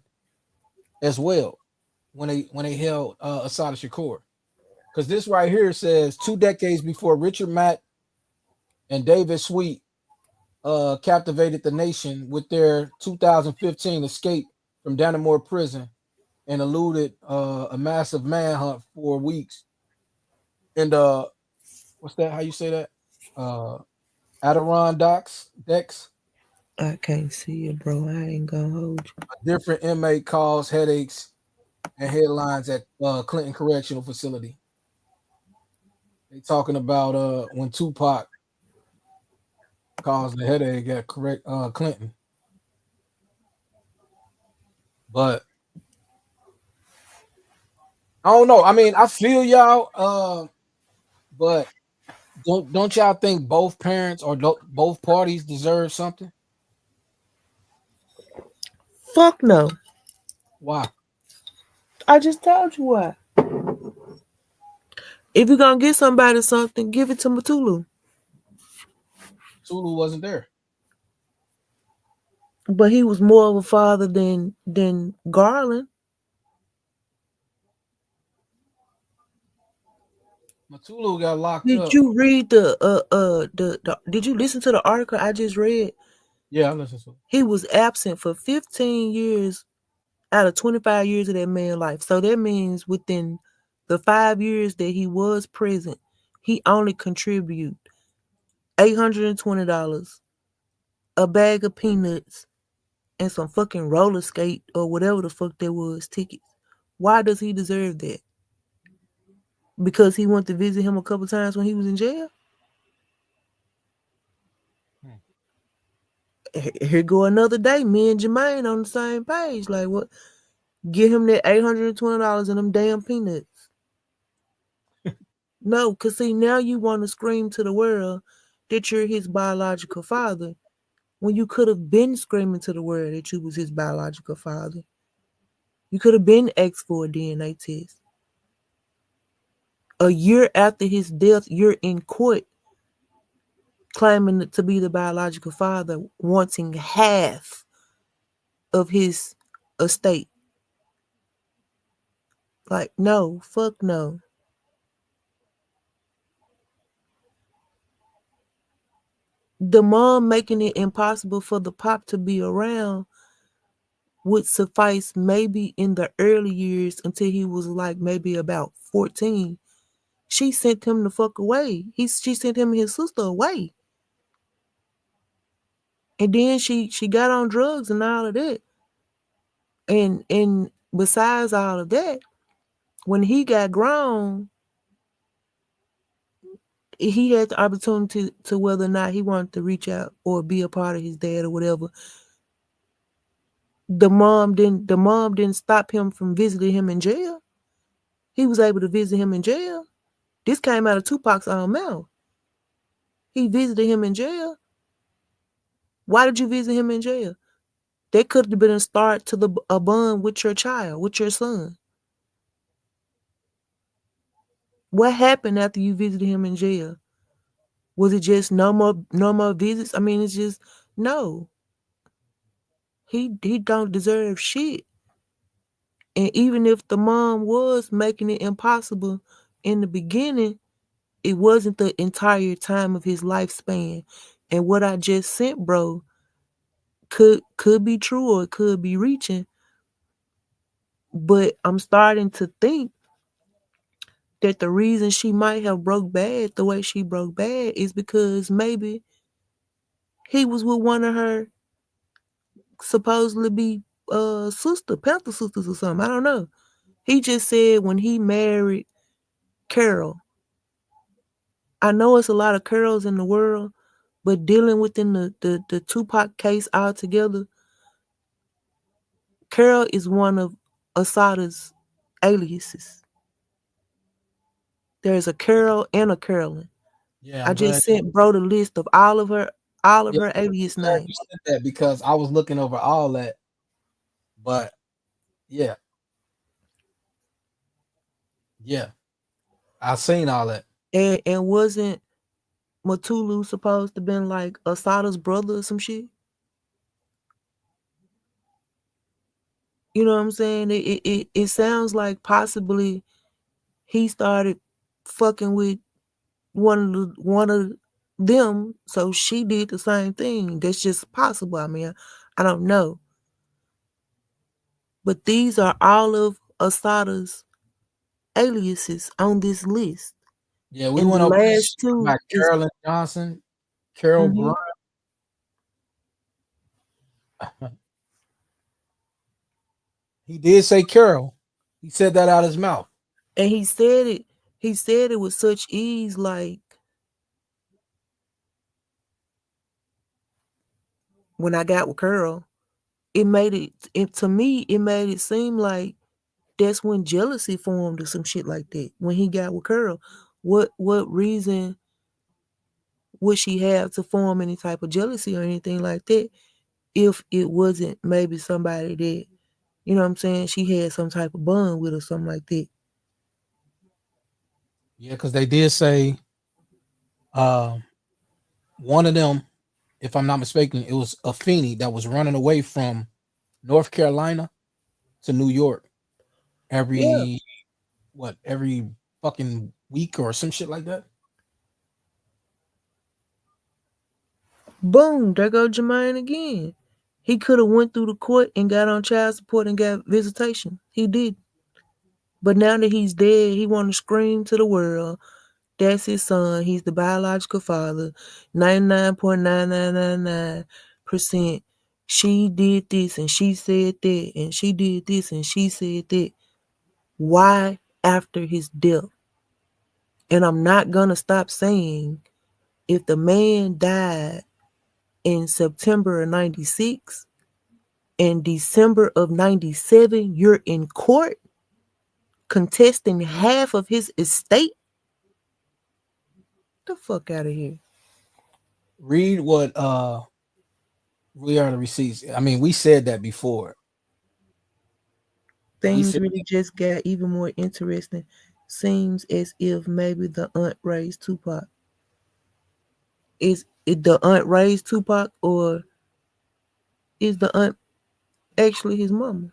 as well when they held Assata Shakur. Because this right here says 2 decades before Richard Mack and David Sweet captivated the nation with their 2015 escape from Dannemora prison and eluded a massive manhunt for weeks. And what's that? How you say that? Adirondacks decks. I can't see it, bro. I ain't gonna hold you. A different inmate caused headaches and headlines at Clinton Correctional Facility. They talking about when Tupac caused the headache at Clinton. But I don't know. I mean, I feel y'all, but don't y'all think both parents or both parties deserve something? Fuck no. Why? I just told you why. If you're gonna give somebody something, give it to Mutulu. Tulu wasn't there. But he was more of a father than Garland. Mutulu got locked Did up. you read the did you listen to the article I just read? Yeah, I listened to it. He was absent for 15 years out of 25 years of that man's life. So that means within the 5 years that he was present, he only contributed $820, a bag of peanuts, and some fucking roller skate or whatever the fuck that was tickets. Why does he deserve that? Because he went to visit him a couple times when he was in jail? Here go another day. Me and Jermaine on the same page. Like, what? Give him that $820 and them damn peanuts. No, because see, now you want to scream to the world that you're his biological father when you could have been screaming to the world that you was his biological father. You could have been asked for a DNA test. A year after his death, you're in court claiming to be the biological father, wanting half of his estate. Like, no, fuck no. The mom making it impossible for the pop to be around would suffice maybe in the early years until he was like maybe about 14. She sent him the fuck away. She sent him and his sister away. And then she got on drugs and all of that. And besides all of that, when he got grown, he had the opportunity to whether or not he wanted to reach out or be a part of his dad or whatever. The mom didn't stop him from visiting him in jail. He was able to visit him in jail. This came out of Tupac's own mouth. He visited him in jail. Why did you visit him in jail? That could have been a start to a bond with your child, with your son. What happened after you visited him in jail? Was it just no more visits? I mean, it's just no. He don't deserve shit. And even if the mom was making it impossible in the beginning, it wasn't the entire time of his lifespan. And what I just sent, bro, could be true or it could be reaching. But I'm starting to think that the reason she might have broke bad the way she broke bad is because maybe he was with one of her supposedly be sister, Panther sisters or something. I don't know. He just said when he married Carol. I know it's a lot of Carols in the world, but dealing within the Tupac case altogether, Carol is one of Assata's aliases. There's a Carol and a Carolyn. Yeah, I just sent bro the list of all of her alias You names. said that because I was looking over all that, but Yeah. Yeah. I seen all that. And wasn't Matulu supposed to been like Asada's brother or some shit? You know what I'm saying? It sounds like possibly he started fucking with one of them, so she did the same thing. That's just possible. I mean, I don't know. But these are all of Asada's aliases on this list. Yeah, we And went the over this last shit two about is Carolyn Johnson, Carol Mhm. Bryant. He did say Carol. He said that out his mouth. And he said it with such ease, like when I got with Carol, it made it seem like that's when jealousy formed or some shit like that. When he got with Carol, what reason would she have to form any type of jealousy or anything like that if it wasn't maybe somebody that, you know what I'm saying, she had some type of bond with or something like that? Yeah, because they did say one of them, if I'm not mistaken, it was Afeni that was running away from North Carolina to New York Yeah. every fucking week or some shit like that. Boom, there go Jermaine again. He could have went through the court and got on child support and got visitation. He did. But now that he's dead, he want to scream to the world. That's his son. He's the biological father. 99.9999%. She did this and she said that, and she did this and she said that. Why after his death? And I'm not going to stop saying, if the man died in September of 96 and December of 97, you're in court contesting half of his estate? The fuck out of here. Read what we are the receipts. I mean, we said that before. Things really just got even more interesting. Seems as if maybe the aunt raised Tupac. Is it the aunt raised Tupac, or is the aunt actually his mama?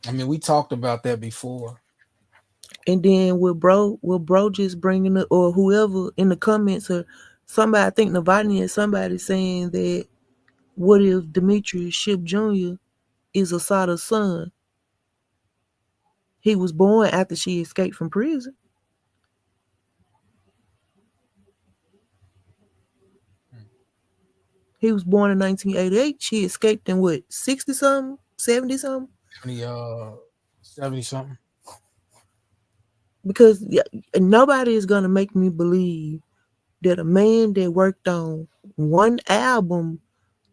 I mean, we talked about that before. And then will bro just bringing it, or whoever in the comments, or somebody, I think Navani, and somebody saying that, what if Demetrius Shipp Jr. is Asada's son? He was born after she escaped from prison. He was born in 1988. She escaped in what, 60 something, 70 something? 70 something. Because nobody is gonna make me believe that a man that worked on one album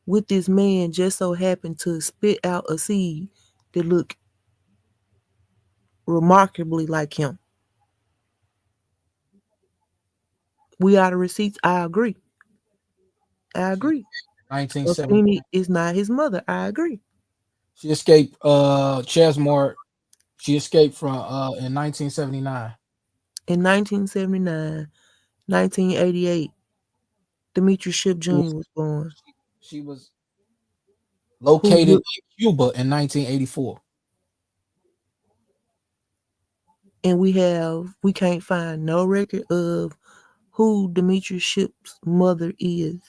with this man just so happened to spit out a seed that looked remarkably like him. We are the receipts. I agree. 1970. Afeni is not his mother. I agree. She escaped Chesmore. She escaped from in 1979. In 1979, 1988, Demetrius Shipp Jr. was born. She was located in Cuba in 1984. And we can't find no record of who Demetrius Shipp's mother is.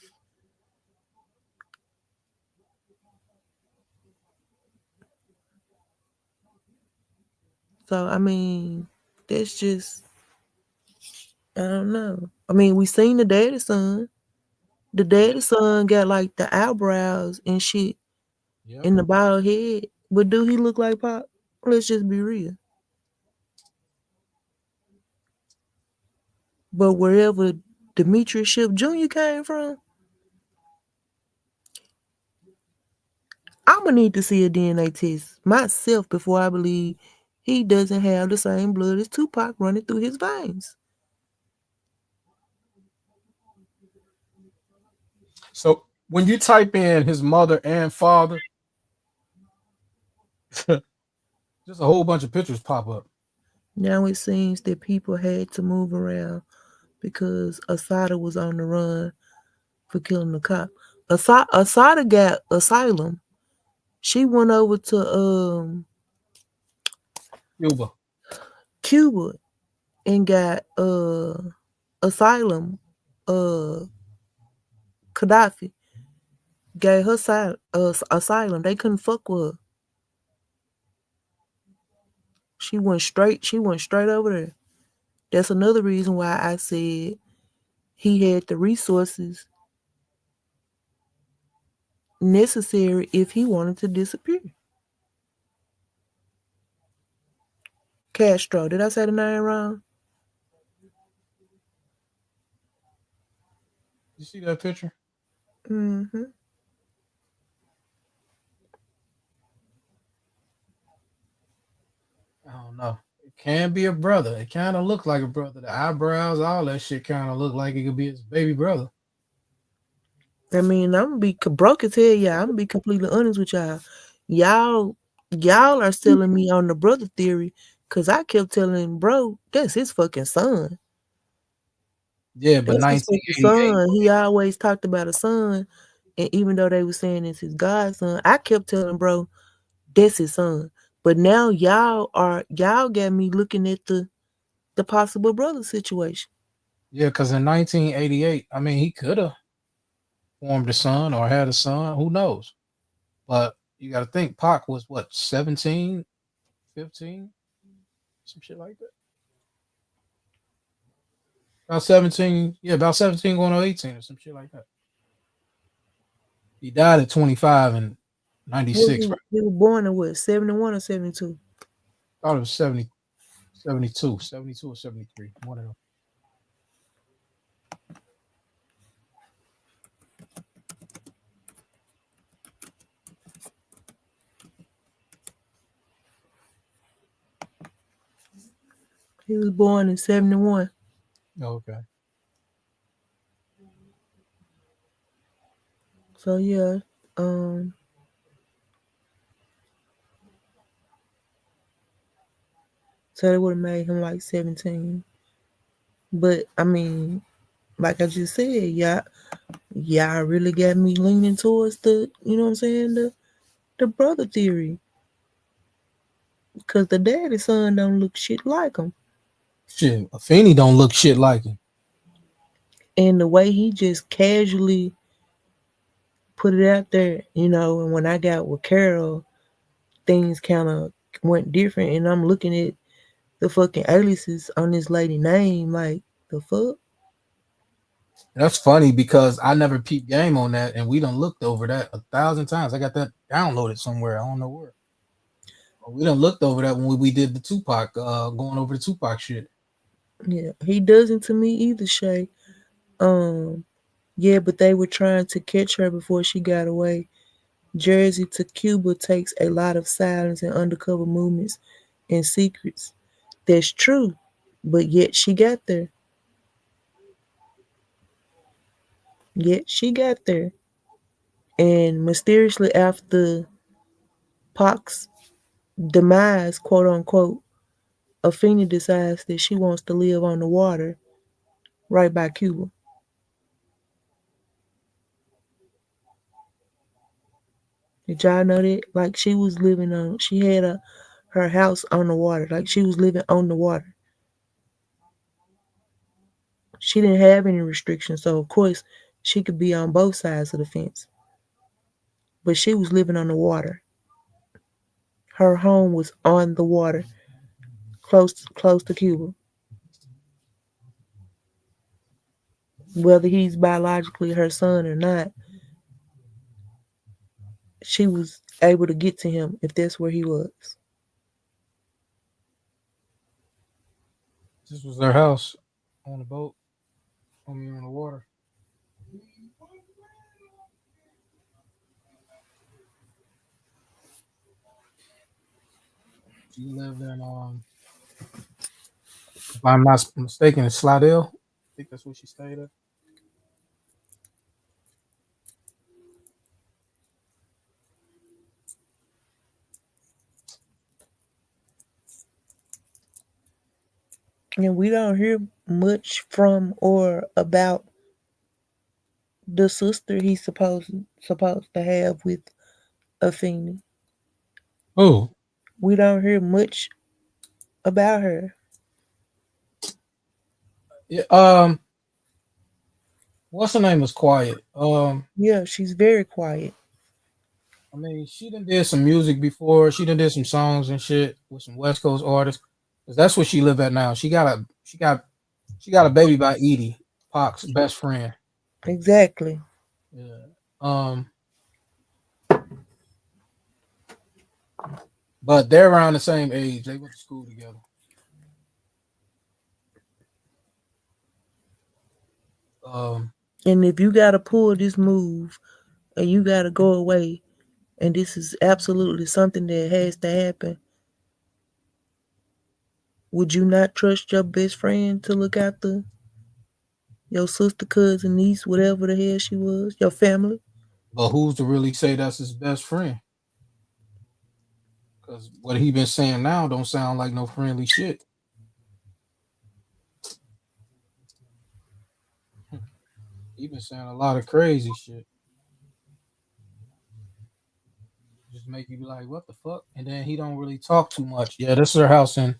So, I mean, that's just, I don't know. I mean, we seen the daddy son. The daddy son got like the eyebrows and shit in the bald head. But do he look like Pop? Let's just be real. But wherever Demetrius Shipp Jr. came from, I'm gonna need to see a DNA test myself before I believe he doesn't have the same blood as Tupac running through his veins. So when you type in his mother and father, just a whole bunch of pictures pop up. Now it seems that people had to move around because Asada was on the run for killing the cop. Asada got asylum. She went over to Cuba and got asylum. Gaddafi gave her asylum. They couldn't fuck with her. She went straight over there. That's another reason why I said he had the resources necessary if he wanted to disappear. Castro, did I say the name wrong? You see that picture? Mm-hmm. I don't know. It can be a brother. It kind of looked like a brother. The eyebrows, all that shit kind of look like it could be his baby brother. I mean, I'm gonna be broke as hell, y'all. I'm gonna be completely honest with y'all. Y'all are selling me on the brother theory because I kept telling bro, that's his fucking son. Yeah, but That's his fucking 1988. son. He always talked about a son, and even though they were saying it's his godson, I kept telling bro, that's his son. But now y'all got me looking at the possible brother situation. Yeah, because in 1988, I mean, he could have formed a son or had a son. Who knows? But you got to think Pac was what, 17, 15? Some shit like that. About 17. Yeah, about 17 going on 18 or some shit like that. He died at 25 in 96, right? He was born in what, 71 or 72? I thought it was 72 or 73. One of them. He was born in 71. Okay. So yeah, so they would have made him like 17. But I mean, like I just said, y'all really got me leaning towards the, you know what I'm saying, the brother theory. Because the daddy's son don't look shit like him. Shit, Afeni don't look shit like him. And the way he just casually put it out there, you know, and when I got with Carol, things kind of went different. And I'm looking at the fucking aliases on this lady name, like, the fuck? That's funny because I never peeped game on that, and we done looked over that 1,000 times. I got that downloaded somewhere. I don't know where. We done looked over that when we did the Tupac, going over the Tupac shit. Yeah, he doesn't to me either, Shay. Yeah, but they were trying to catch her before she got away. Jersey to Cuba takes a lot of silence and undercover movements and secrets. That's true, but yet she got there. And mysteriously after Pac's demise, quote unquote, Afeni decides that she wants to live on the water right by Cuba. Did y'all know that? Like she had her house on the water. Like she was living on the water. She didn't have any restrictions, so of course she could be on both sides of the fence. But she was living on the water. Her home was on the water, close to Cuba. Whether he's biologically her son or not, she was able to get to him if that's where he was. This was their house on the boat, on the water. She lived in, if I'm not mistaken, in Slidell. I think that's where she stayed at. And we don't hear much from or about the sister he's supposed to have with Afeni. Oh, We don't hear much about her. yeah, what's her name was quiet. Yeah, she's very quiet. I mean, she done did some music before. She done did some songs and shit with some West Coast artists. 'Cause that's where she live at now. She got a baby by Edie, Pac's best friend. Exactly. Yeah. But they're around the same age. They went to school together. And if you gotta pull this move and you gotta go away, and this is absolutely something that has to happen, would you not trust your best friend to look after your sister, cousin, niece, whatever the hell she was, your family? But who's to really say that's his best friend? Because what he been saying now don't sound like no friendly shit. He been saying a lot of crazy shit. Just make you be like, what the fuck? And then he don't really talk too much. Yeah, this is her house and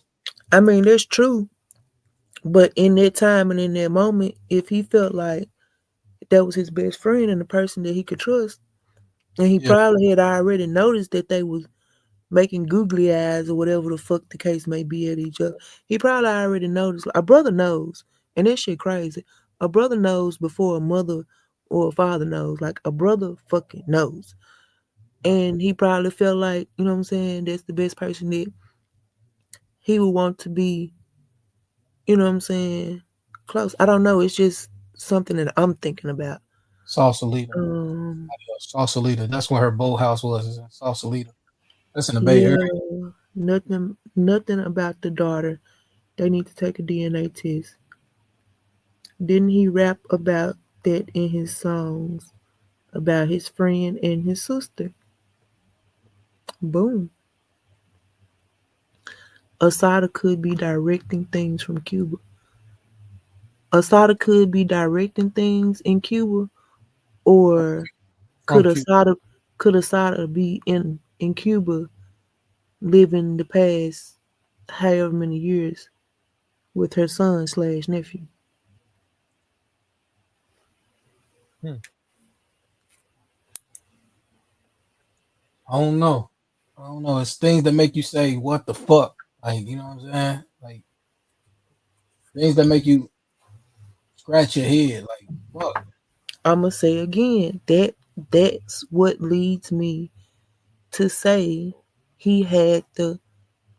I mean, that's true. But in that time and in that moment, if he felt like that was his best friend and the person that he could trust, and he probably had already noticed that they was making googly eyes or whatever the fuck the case may be at each other. He probably already noticed. A brother knows, and that shit crazy. A brother knows before a mother or a father knows. Like a brother fucking knows. And he probably felt like, you know what I'm saying, that's the best person that he would want to be, you know what I'm saying, close. I don't know. It's just something that I'm thinking about. Sausalito. Sausalito. That's where her boathouse was, is in Sausalito. That's in the Bay Yeah, Area. nothing about the daughter. They need to take a DNA test. Didn't he rap about that in his songs about his friend and his sister? Boom. Asada could be directing things from Cuba. Asada could be directing things in Cuba, or could Asada be in Cuba living the past however many years with her son / nephew? I don't know. It's things that make you say, what the fuck? Like, you know what I'm saying? Like things that make you scratch your head. Like, fuck. I'ma say again, that's what leads me to say he had the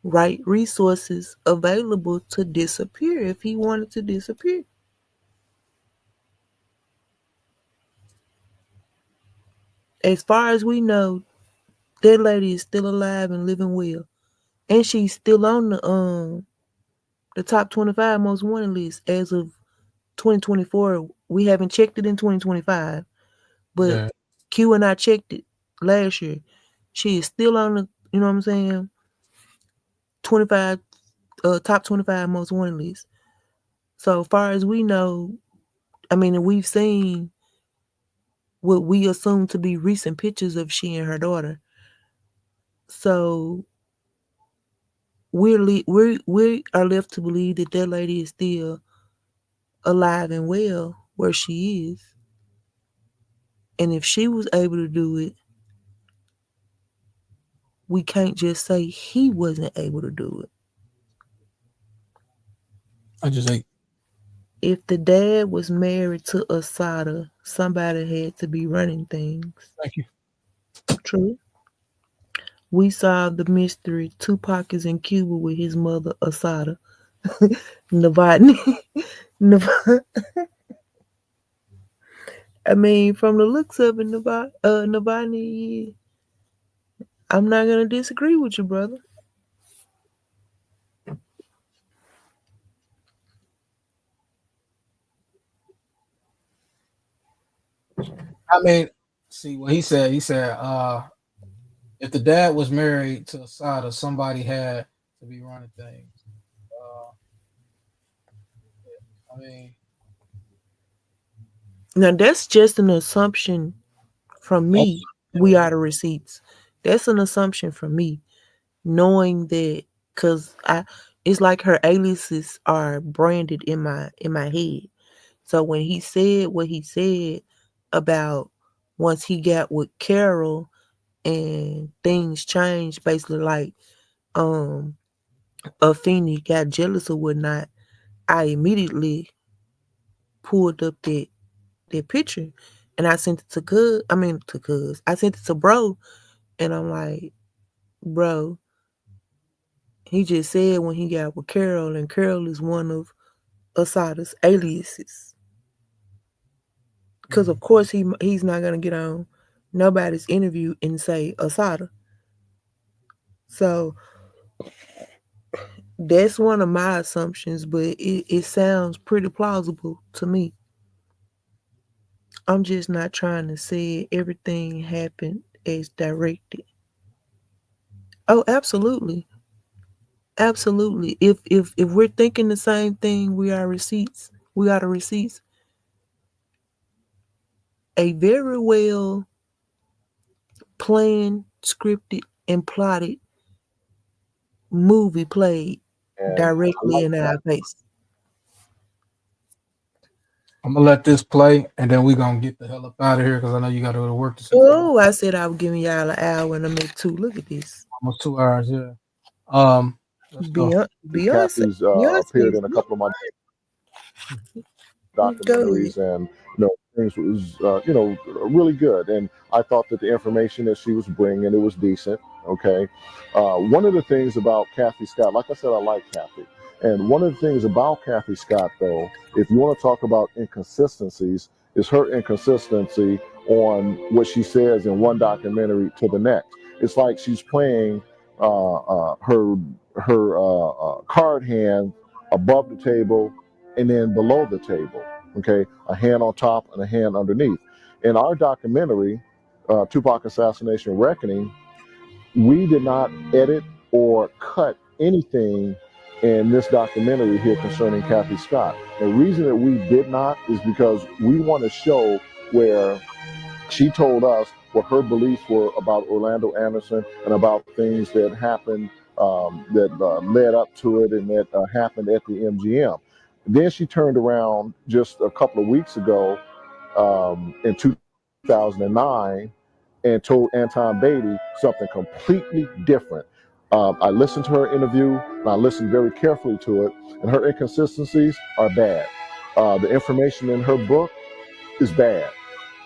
right resources available to disappear if he wanted to disappear. As far as we know, that lady is still alive and living well, and she's still on the top 25 most wanted list as of 2024. We haven't checked it in 2025, but Q and I checked it last year. She is still on the, you know what I'm saying, 25 top 25 most wanted list. So far as we know, I mean, we've seen what we assume to be recent pictures of she and her daughter. So we are left to believe that that lady is still alive and well where she is. And if she was able to do it, we can't just say he wasn't able to do it. If the dad was married to Asada, somebody had to be running things. Thank you. True. We solved the mystery. Tupac is in Cuba with his mother, Asada. Novotny. I mean, from the looks of it, Novotny, I'm not going to disagree with you, brother. I mean, see what he said. He said, if the dad was married to Asada, somebody had to be running things. I mean, Now that's just an assumption from me. We are the receipts. That's an assumption from me, knowing that because it's like her aliases are branded in my head. So when he said what he said about once he got with Carol and things changed, basically like Afeni got jealous or whatnot, I immediately pulled up that picture and I sent it to Cuz. I sent it to bro and I'm like, bro, he just said when he got with Carol, and Carol is one of Asada's aliases. Because of course he's not gonna get on nobody's interview and say Asada. So that's one of my assumptions, but it sounds pretty plausible to me. I'm just not trying to say everything happened as directed. Oh, absolutely. Absolutely. If we're thinking the same thing, we are receipts. We are the receipts. A very well planned, scripted, and plotted movie played directly in our face. I'm gonna let this play, and then we're gonna get the hell up out of here because I know you got to go to work. Oh, I said I was giving y'all an hour and I made 2. Look at this. Almost 2 hours, yeah. Kathy's appeared in a couple of my documentaries, and things was really good. And I thought that the information that she was bringing, it was decent. Okay, one of the things about Kathy Scott, like I said, I like Kathy, and one of the things about Kathy Scott, though, if you want to talk about inconsistencies, is her inconsistency on what she says in one documentary to the next. It's like she's playing her card hand above the table and then below the table. Okay, a hand on top and a hand underneath. In our documentary, Tupac Assassination Reckoning, we did not edit or cut anything in this documentary here concerning Kathy Scott. The reason that we did not is because we want to show where she told us what her beliefs were about Orlando Anderson and about things that happened that led up to it and that happened at the MGM. Then she turned around just a couple of weeks ago in 2009 and told Anton Beatty something completely different. I listened to her interview and I listened very carefully to it, and her inconsistencies are bad. The information in her book is bad.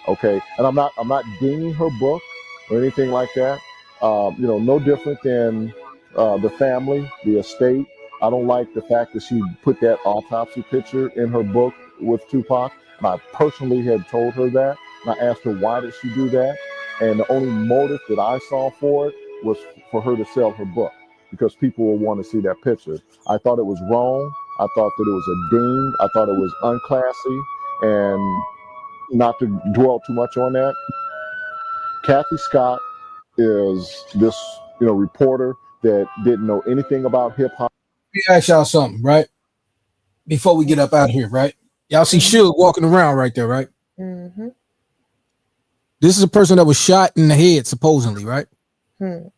Okay, and I'm not dinging her book or anything like that. No different than the family, the estate. I don't like the fact that she put that autopsy picture in her book with Tupac. And I personally had told her that. And I asked her, why did she do that? And the only motive that I saw for it was for her to sell her book, because people will want to see that picture. I thought it was wrong. I thought that it was a ding. I thought it was unclassy. And not to dwell too much on that, Kathy Scott is this, reporter that didn't know anything about hip hop. Let me ask y'all something, right? Before we get up out of here, right? Y'all see Suge walking around right there, right? Mm-hmm. This is a person that was shot in the head, supposedly, right? How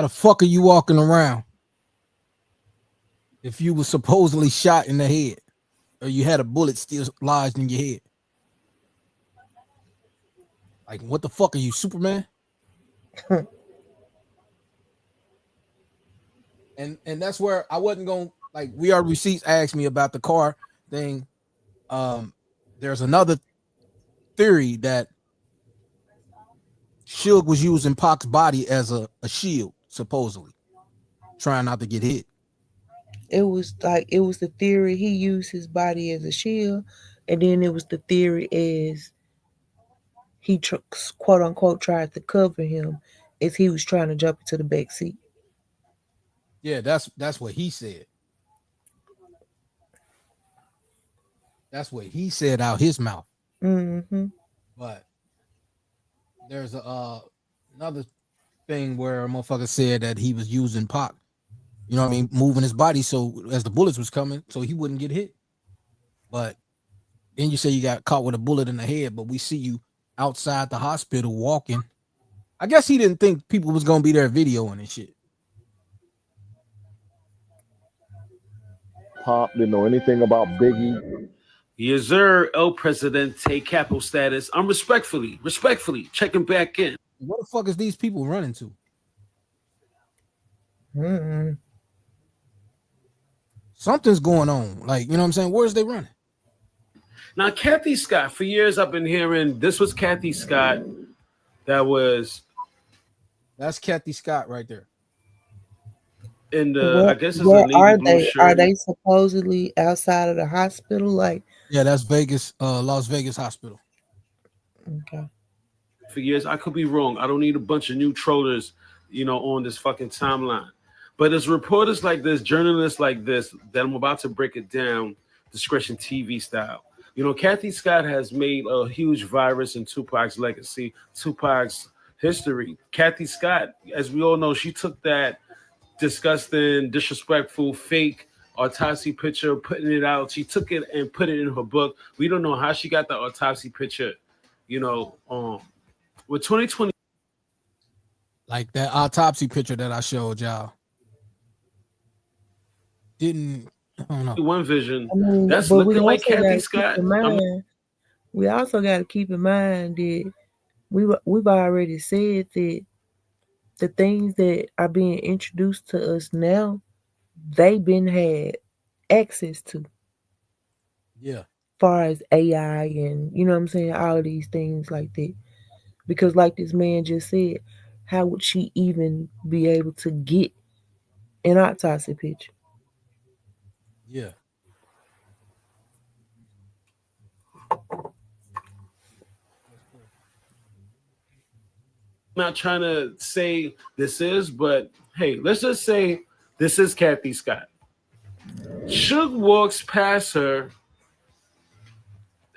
the fuck are you walking around if you were supposedly shot in the head or you had a bullet still lodged in your head? Like, what the fuck are you, Superman? And that's where I wasn't going, like, We Are Receipts asked me about the car thing. There's another theory that Suge was using Pac's body as a shield, supposedly, trying not to get hit. It was the theory he used his body as a shield, and then it was the theory as he quote unquote tried to cover him as he was trying to jump into the back seat. Yeah, that's what he said. That's what he said out his mouth. Mm-hmm. But there's another thing where a motherfucker said that he was using Pac, moving his body so as the bullets was coming, so he wouldn't get hit. But then you say you got caught with a bullet in the head, but we see you outside the hospital walking. I guess he didn't think people was gonna be there videoing and shit. Pop didn't know anything about Biggie. Yes, sir. El Presidente capo status. I'm respectfully checking back in. What the fuck is these people running to? Something's going on. Like, you know what I'm saying? Where's they running? Now, Kathy Scott, for years I've been hearing this was Kathy Scott. That's Kathy Scott right there. And Where, I guess it's a where navy are blue they? shirt. Are they supposedly outside of the hospital? Like, Yeah, that's Vegas, Las Vegas Hospital. okay. For years, I could be wrong. I don't need a bunch of new trollers, on this fucking timeline. But it's reporters like this, journalists like this, that I'm about to break it down, Discretion TV style. Kathy Scott has made a huge virus in Tupac's legacy, Tupac's history. Kathy Scott, as we all know, she took that disgusting, disrespectful, fake autopsy picture, putting it out. She took it and put it in her book. We don't know how she got the autopsy picture, with 2020. Like that autopsy picture that I showed y'all. I don't know. One vision. I mean, That's but we looking like also gotta Kathy keep Scott. in mind- we also got to keep in mind that we've already said that the things that are being introduced to us now, they've been had access to. Yeah. Far as AI and you know what I'm saying, all of these things like that. Because like this man just said, how would she even be able to get an autopsy picture? Yeah. I'm not trying to say this is, but hey, let's just say this is Kathy Scott. Suge walks past her,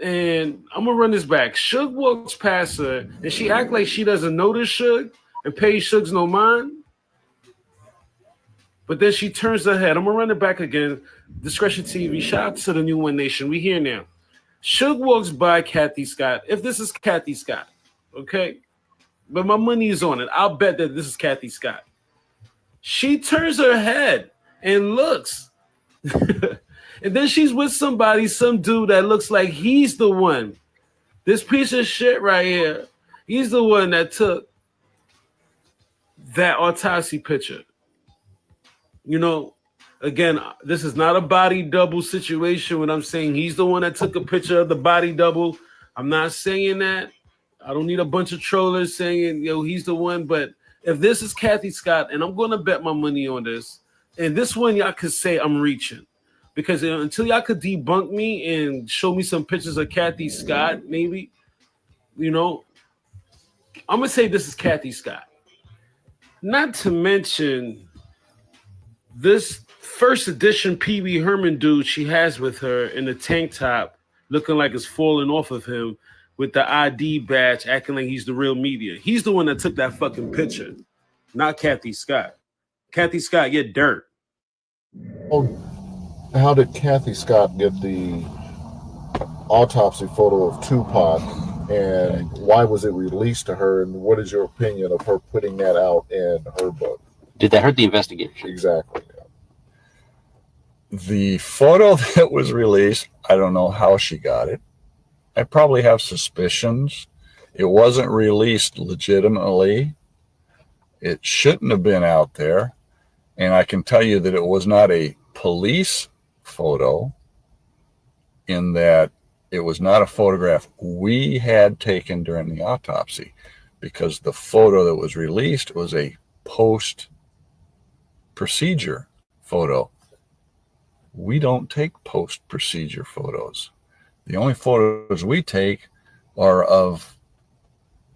and I'm gonna run this back. Suge walks past her, and she act like she doesn't notice Suge and pays Suge's no mind. But then she turns her head. I'm gonna run it back again. Discretion TV. Shout out to the New One Nation. We here now. Suge walks by Kathy Scott. If this is Kathy Scott, okay. But my money is on it. I'll bet that this is Kathy Scott. She turns her head and looks. And then she's with somebody, some dude that looks like he's the one. This piece of shit right here. He's the one that took that autopsy picture. Again, this is not a body double situation when I'm saying he's the one that took a picture of the body double. I'm not saying that. I don't need a bunch of trollers saying, he's the one. But if this is Kathy Scott, and I'm going to bet my money on this, and this one y'all could say I'm reaching. Because until y'all could debunk me and show me some pictures of Kathy Scott, maybe, I'm going to say this is Kathy Scott. Not to mention this first edition Pee Wee Herman dude she has with her in the tank top, looking like it's falling off of him, with the ID badge, acting like he's the real media. He's the one that took that fucking picture, not Kathy Scott. Kathy Scott, get dirt. Oh, how did Kathy Scott get the autopsy photo of Tupac, and why was it released to her, and what is your opinion of her putting that out in her book? Did that hurt the investigation? Exactly. The photo that was released, I don't know how she got it. I probably have suspicions. It wasn't released legitimately. It shouldn't have been out there. And I can tell you that it was not a police photo, in that it was not a photograph we had taken during the autopsy, because the photo that was released was a post-procedure photo. We don't take post-procedure photos. The only photos we take are of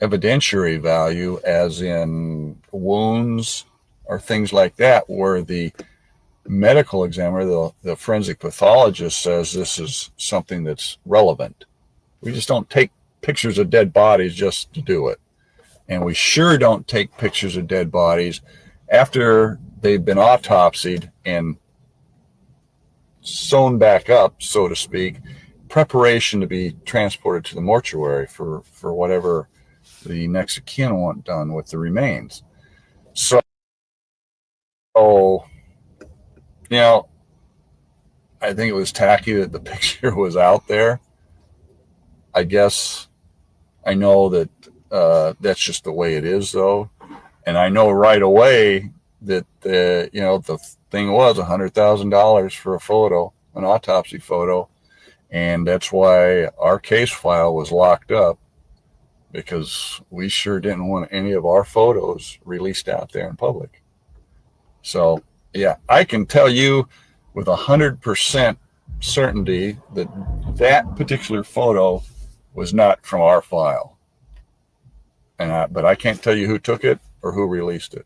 evidentiary value, as in wounds or things like that, where the medical examiner, the forensic pathologist, says this is something that's relevant. We just don't take pictures of dead bodies just to do it. And we sure don't take pictures of dead bodies after they've been autopsied and sewn back up, so to speak, preparation to be transported to the mortuary for whatever the next of kin want done with the remains. So, you know, I think it was tacky that the picture was out there. I guess I know that that's just the way it is, though. And I know right away that, you know, the thing was $100,000 for a photo, an autopsy photo. And that's why our case file was locked up, because we sure didn't want any of our photos released out there in public. So, yeah, I can tell you with 100% certainty that that particular photo was not from our file. But I can't tell you who took it or who released it.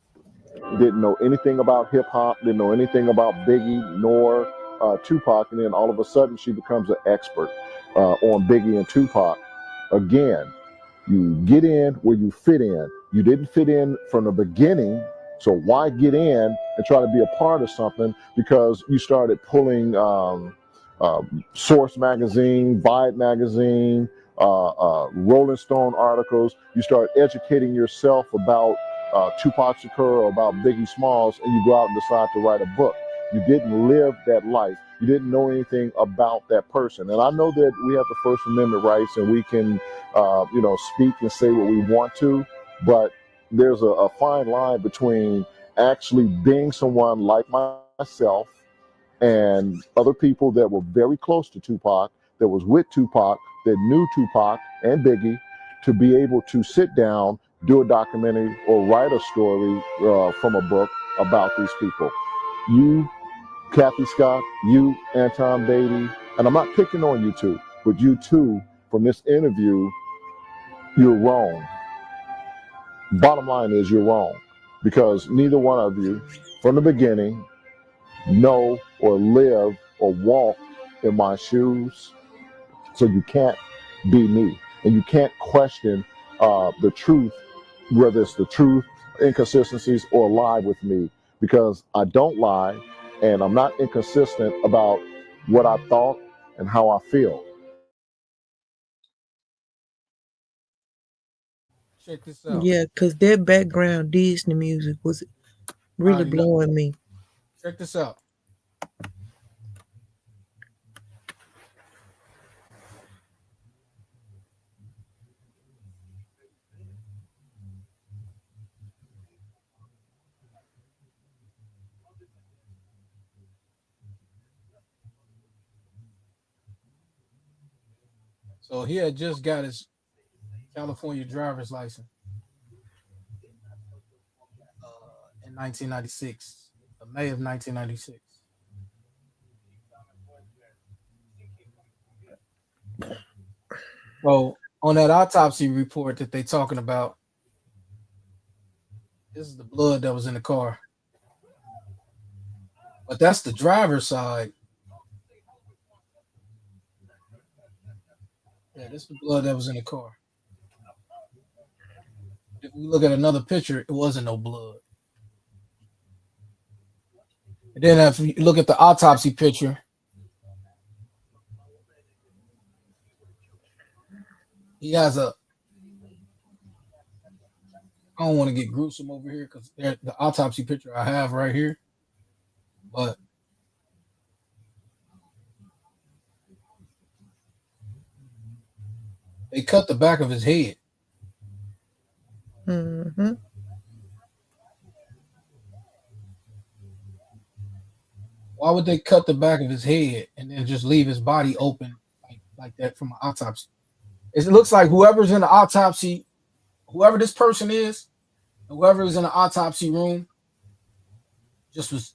Didn't know anything about hip hop, didn't know anything about Biggie nor Tupac, and then all of a sudden she becomes an expert on Biggie and Tupac. Again, you get in where you fit in. You didn't fit in from the beginning, so why get in and try to be a part of something because you started pulling Source magazine, Vibe magazine, Rolling Stone articles. You start educating yourself about Tupac Shakur or about Biggie Smalls, and you go out and decide to write a book. You didn't live that life. You didn't know anything about that person. And I know that we have the First Amendment rights and we can, you know, speak and say what we want to, but there's a fine line between actually being someone like myself and other people that were very close to Tupac, that was with Tupac, that knew Tupac and Biggie, to be able to sit down, do a documentary or write a story from a book about these people. You, Kathy Scott, you, Anton Beatty, and I'm not picking on you two, but you two, from this interview, you're wrong. Bottom line is you're wrong, because neither one of you, from the beginning, know or live or walk in my shoes. So you can't be me, and you can't question the truth, whether it's the truth, inconsistencies, or lie with me, because I don't lie and I'm not inconsistent about what I thought and how I feel. Check this out. Yeah, because that background Disney music was really blowing me. Check this out. So he had just got his California driver's license in 1996, May of 1996. So on that autopsy report that they talking about, this is the blood that was in the car. But that's the driver's side. Yeah, this is the blood that was in the car. If we look at another picture, it wasn't no blood. And then if you look at the autopsy picture, he has a, I don't want to get gruesome over here because the autopsy picture I have right here, but they cut the back of his head. Mm-hmm. Why would they cut the back of his head and then just leave his body open like that from an autopsy? It looks like whoever's in the autopsy, whoever this person is, whoever is in the autopsy room, just was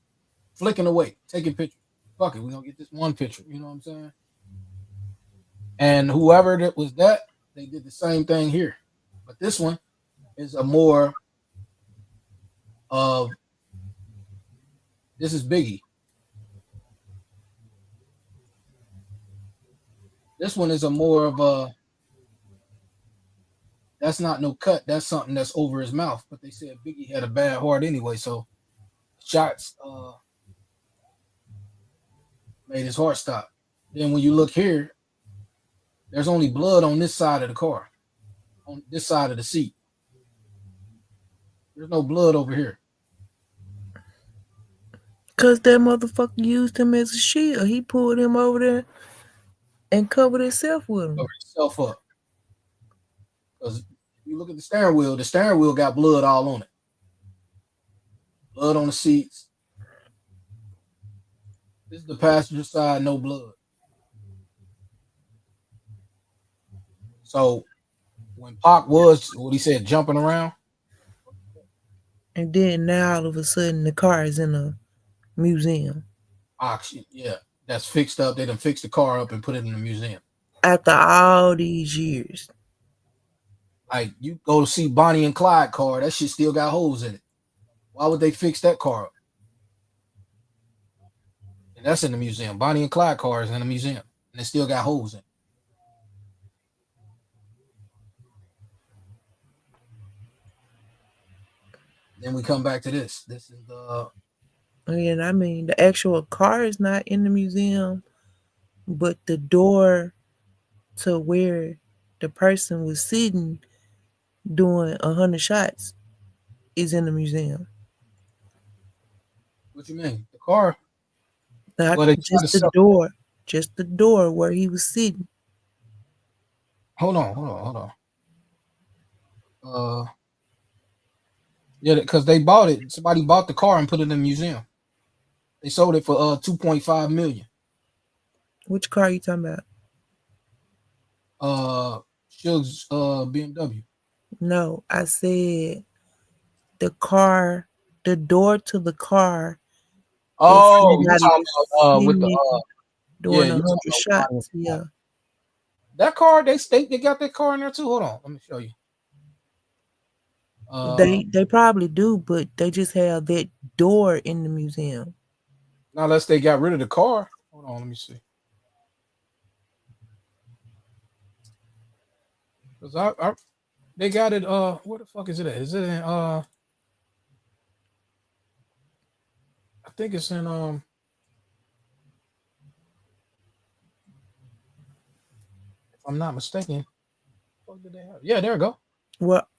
flicking away, taking pictures. Fuck it, we're gonna get this one picture. You know what I'm saying? And whoever that was that, they did the same thing here. But this one is a more of, this is Biggie. This one is a more of a, that's not no cut. That's something that's over his mouth. But they said Biggie had a bad heart anyway, so shots made his heart stop. Then when you look here, There's only blood on this side of the car, on this side of the seat. There's no blood over here. Cause that motherfucker used him as a shield. He pulled him over there and covered himself with him. Cover yourself up. Because if you look at the steering wheel got blood all on it. Blood on the seats. This is the passenger side, no blood. So when Pac was, what he said, jumping around. And then now all of a sudden the car is in a museum. Auction, yeah. That's fixed up. They done fixed the car up and put it in the museum. After all these years. Like, you go to see Bonnie and Clyde car, that shit still got holes in it. Why would they fix that car up? And that's in the museum. Bonnie and Clyde car is in the museum. And it still got holes in it. Then we come back to this. This is the... And I mean, the actual car is not in the museum, but the door to where the person was sitting doing 100 shots is in the museum. What you mean? The car? Not Well, just the door. Just the door where he was sitting. Hold on. Yeah, because they bought it. Somebody bought the car and put it in the museum. They sold it for $2.5 million. Which car are you talking about? Suge's BMW. No, I said the car, the door to the car. Oh, you're talking about with the doing yeah, 100 shots. Yeah. That car, they got that car in there too. Hold on, let me show you. They probably do, but they just have that door in the museum. Not unless they got rid of the car. Hold on, let me see. Because they got it. Where the fuck is it at? Is it in I think it's in if I'm not mistaken. What did they have? Yeah, there we go. What?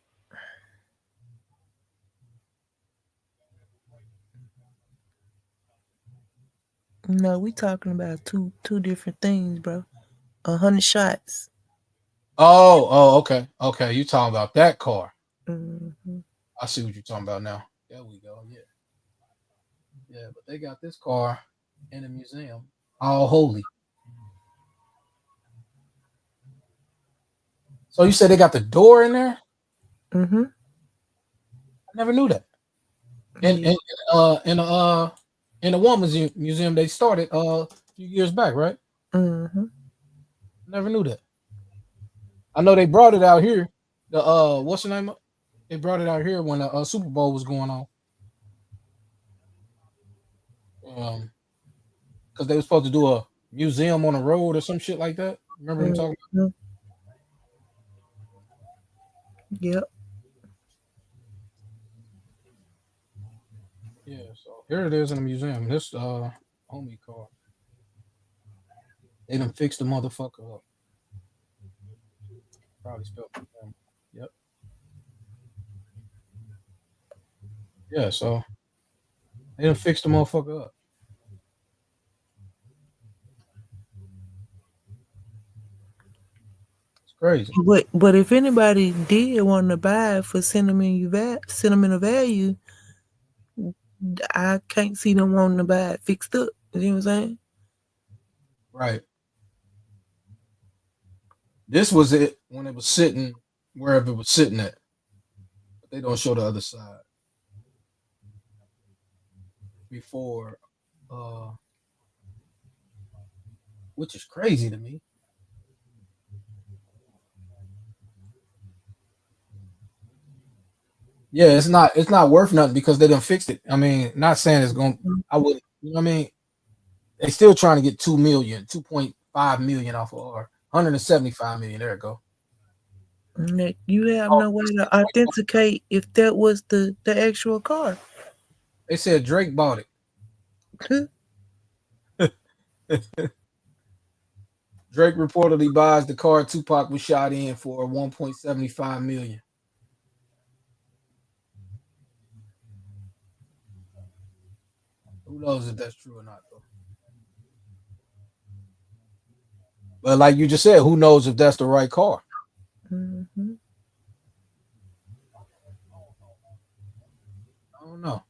No, we talking about two different things, bro. 100 shots. Oh, okay. You talking about that car. Mm-hmm. I see what you're talking about now. There we go. Yeah, but they got this car in a museum. All holy. So you said they got the door in there? Mm-hmm. I never knew that. In the woman's museum they started a few years back, right? Mm-hmm. Never knew that. I know they brought it out here. The what's the name? They brought it out here when the Super Bowl was going on. Because they were supposed to do a museum on the road or some shit like that. Remember them talking about? Yep. Yeah, so here it is in the museum. This homie car. They done fixed the motherfucker up. Probably spelled it wrong. Yep. Yeah, so they done fixed the motherfucker up. It's crazy. But if anybody did want to buy it for sentimental value, I can't see them wanting to buy it fixed up. You know what I'm saying? Right. This was it when it was sitting wherever it was sitting at. But they don't show the other side. Before, which is crazy to me. Yeah, it's not worth nothing because they done fixed it. I mean, not saying it's going I wouldn't, you know what I mean? They still trying to get 2.5 million off of R. 175 million. There it go. You have no way to authenticate if that was the actual car. They said Drake bought it. Drake reportedly buys the car Tupac was shot in for $1.75 million. Who knows if that's true or not, though? But like you just said, who knows if that's the right car? Mm-hmm. I don't know.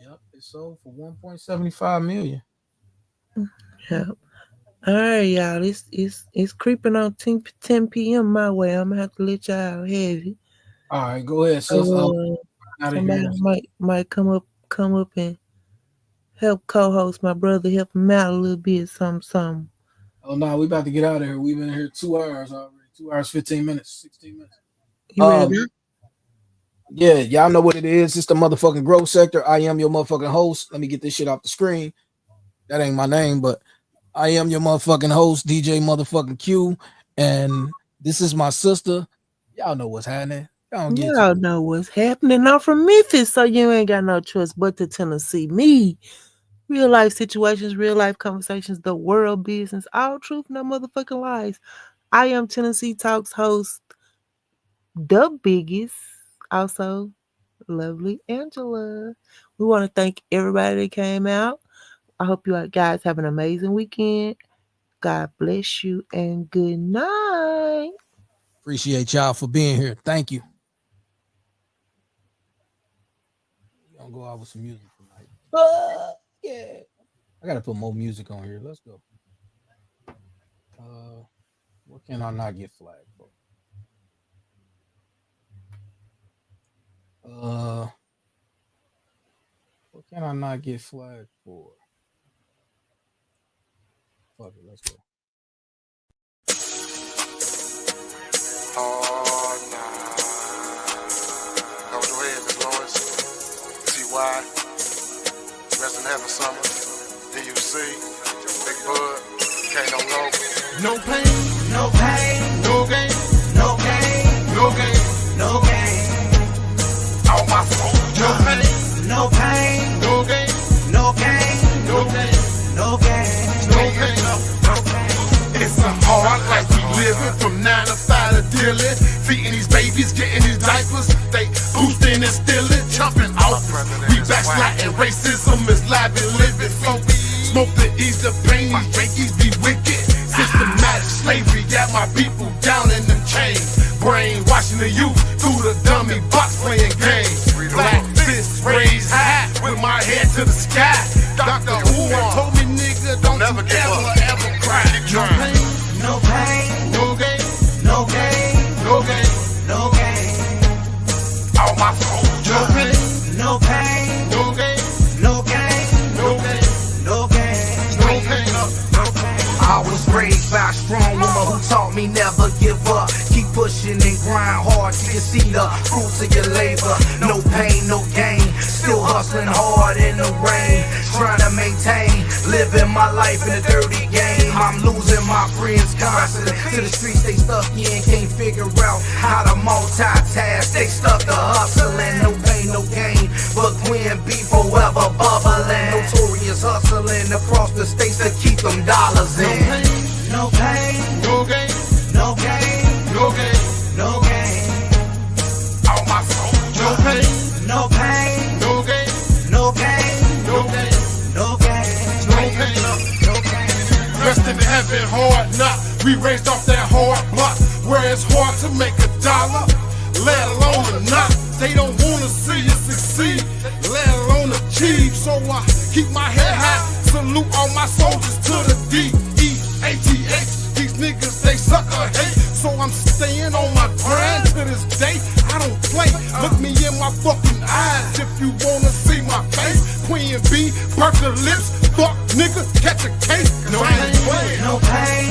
Yep, it sold for $1.75 million. Yeah. All right, y'all. It's creeping on 10 p.m. my way. I'm gonna have to let y'all have it. All right, go ahead, sis. Somebody might come up and help co-host my brother, help him out a little bit, something. Oh no, we about to get out of here. We've been here 2 hours already. 2 hours, 15 minutes, 16 minutes. You ready? Yeah, y'all know what it is. It's the motherfucking growth sector. I am your motherfucking host. Let me get this shit off the screen. That ain't my name, but I am your motherfucking host, DJ motherfucking Q. And this is my sister. Y'all know what's happening. Y'all know what's happening. I'm from Memphis, so you ain't got no choice but to Tennessee. Me. Real life situations, real life conversations, the world business, all truth, no motherfucking lies. I am Tennessee Talks host, the biggest, also lovely Angela. We want to thank everybody that came out. I hope you guys have an amazing weekend. God bless you and good night. Appreciate y'all for being here. Thank you. We're gonna go out with some music tonight. Yeah. I gotta put more music on here. Let's go. What can I not get flagged for? What can I not get flagged for? Fuck it, let's go. Oh, nah. Go ahead, Miss Lawrence. T.Y. Rest in heaven, Summer. DUC. Big Bud. K.O. No pain, no pain, no gain, no gain, no gain, no gain. All my soul. No pain, no pain, no gain, no gain, no gain, no gain, no gain, no gain. It's a hard life we living from 9 to 5 to dealing. Feeding these babies, getting these diapers. They boosting and stealing, jumping off. We backsliding, racism is live and living. So smoke to ease the pain, these Yankees be wicked. Systematic slavery got my people down in them chains. Brainwashing the youth through the dummy box playing games. Black fists raised high with my head to the sky. Dr. Who told me, nigga, don't never ever cry. No pain, no pain, no gain, no gain, no gain, no gain. All my soldiers. No pain, no pain, no gain, no gain, no gain, no gain, no pain, no pain. I was raised by a strong woman who taught me never give up. Keep pushing and grind hard till you see the fruits of your labor. No pain, no gain. Still hustling hard in the rain. Trying to maintain, living my life in a dirty game. I'm losing my friends constantly. To the streets they stuck in, can't figure out how to multitask. They stuck to hustling, no pain, no gain. But Gwen B forever bubbling. Notorious hustling across the states to keep them dollars in. No pain, no gain, no gain, no gain, no gain. All my soldiers. No pain, no pain, no gain, no gain, no gain, no gain, no pain, no gain. Rest in heaven, hard knock. We raised off that hard block where it's hard to make a dollar, let alone a knock. They don't wanna see you succeed, let alone achieve. So I keep my head high, salute all my soldiers to the D-E-A-T-H. These niggas, they suck or hate. So I'm staying on my grind to this day. I don't play. Look me in my fucking eyes if you wanna see my face. Queen B, perk the lips, fuck nigga, catch a case. No pain, no pain.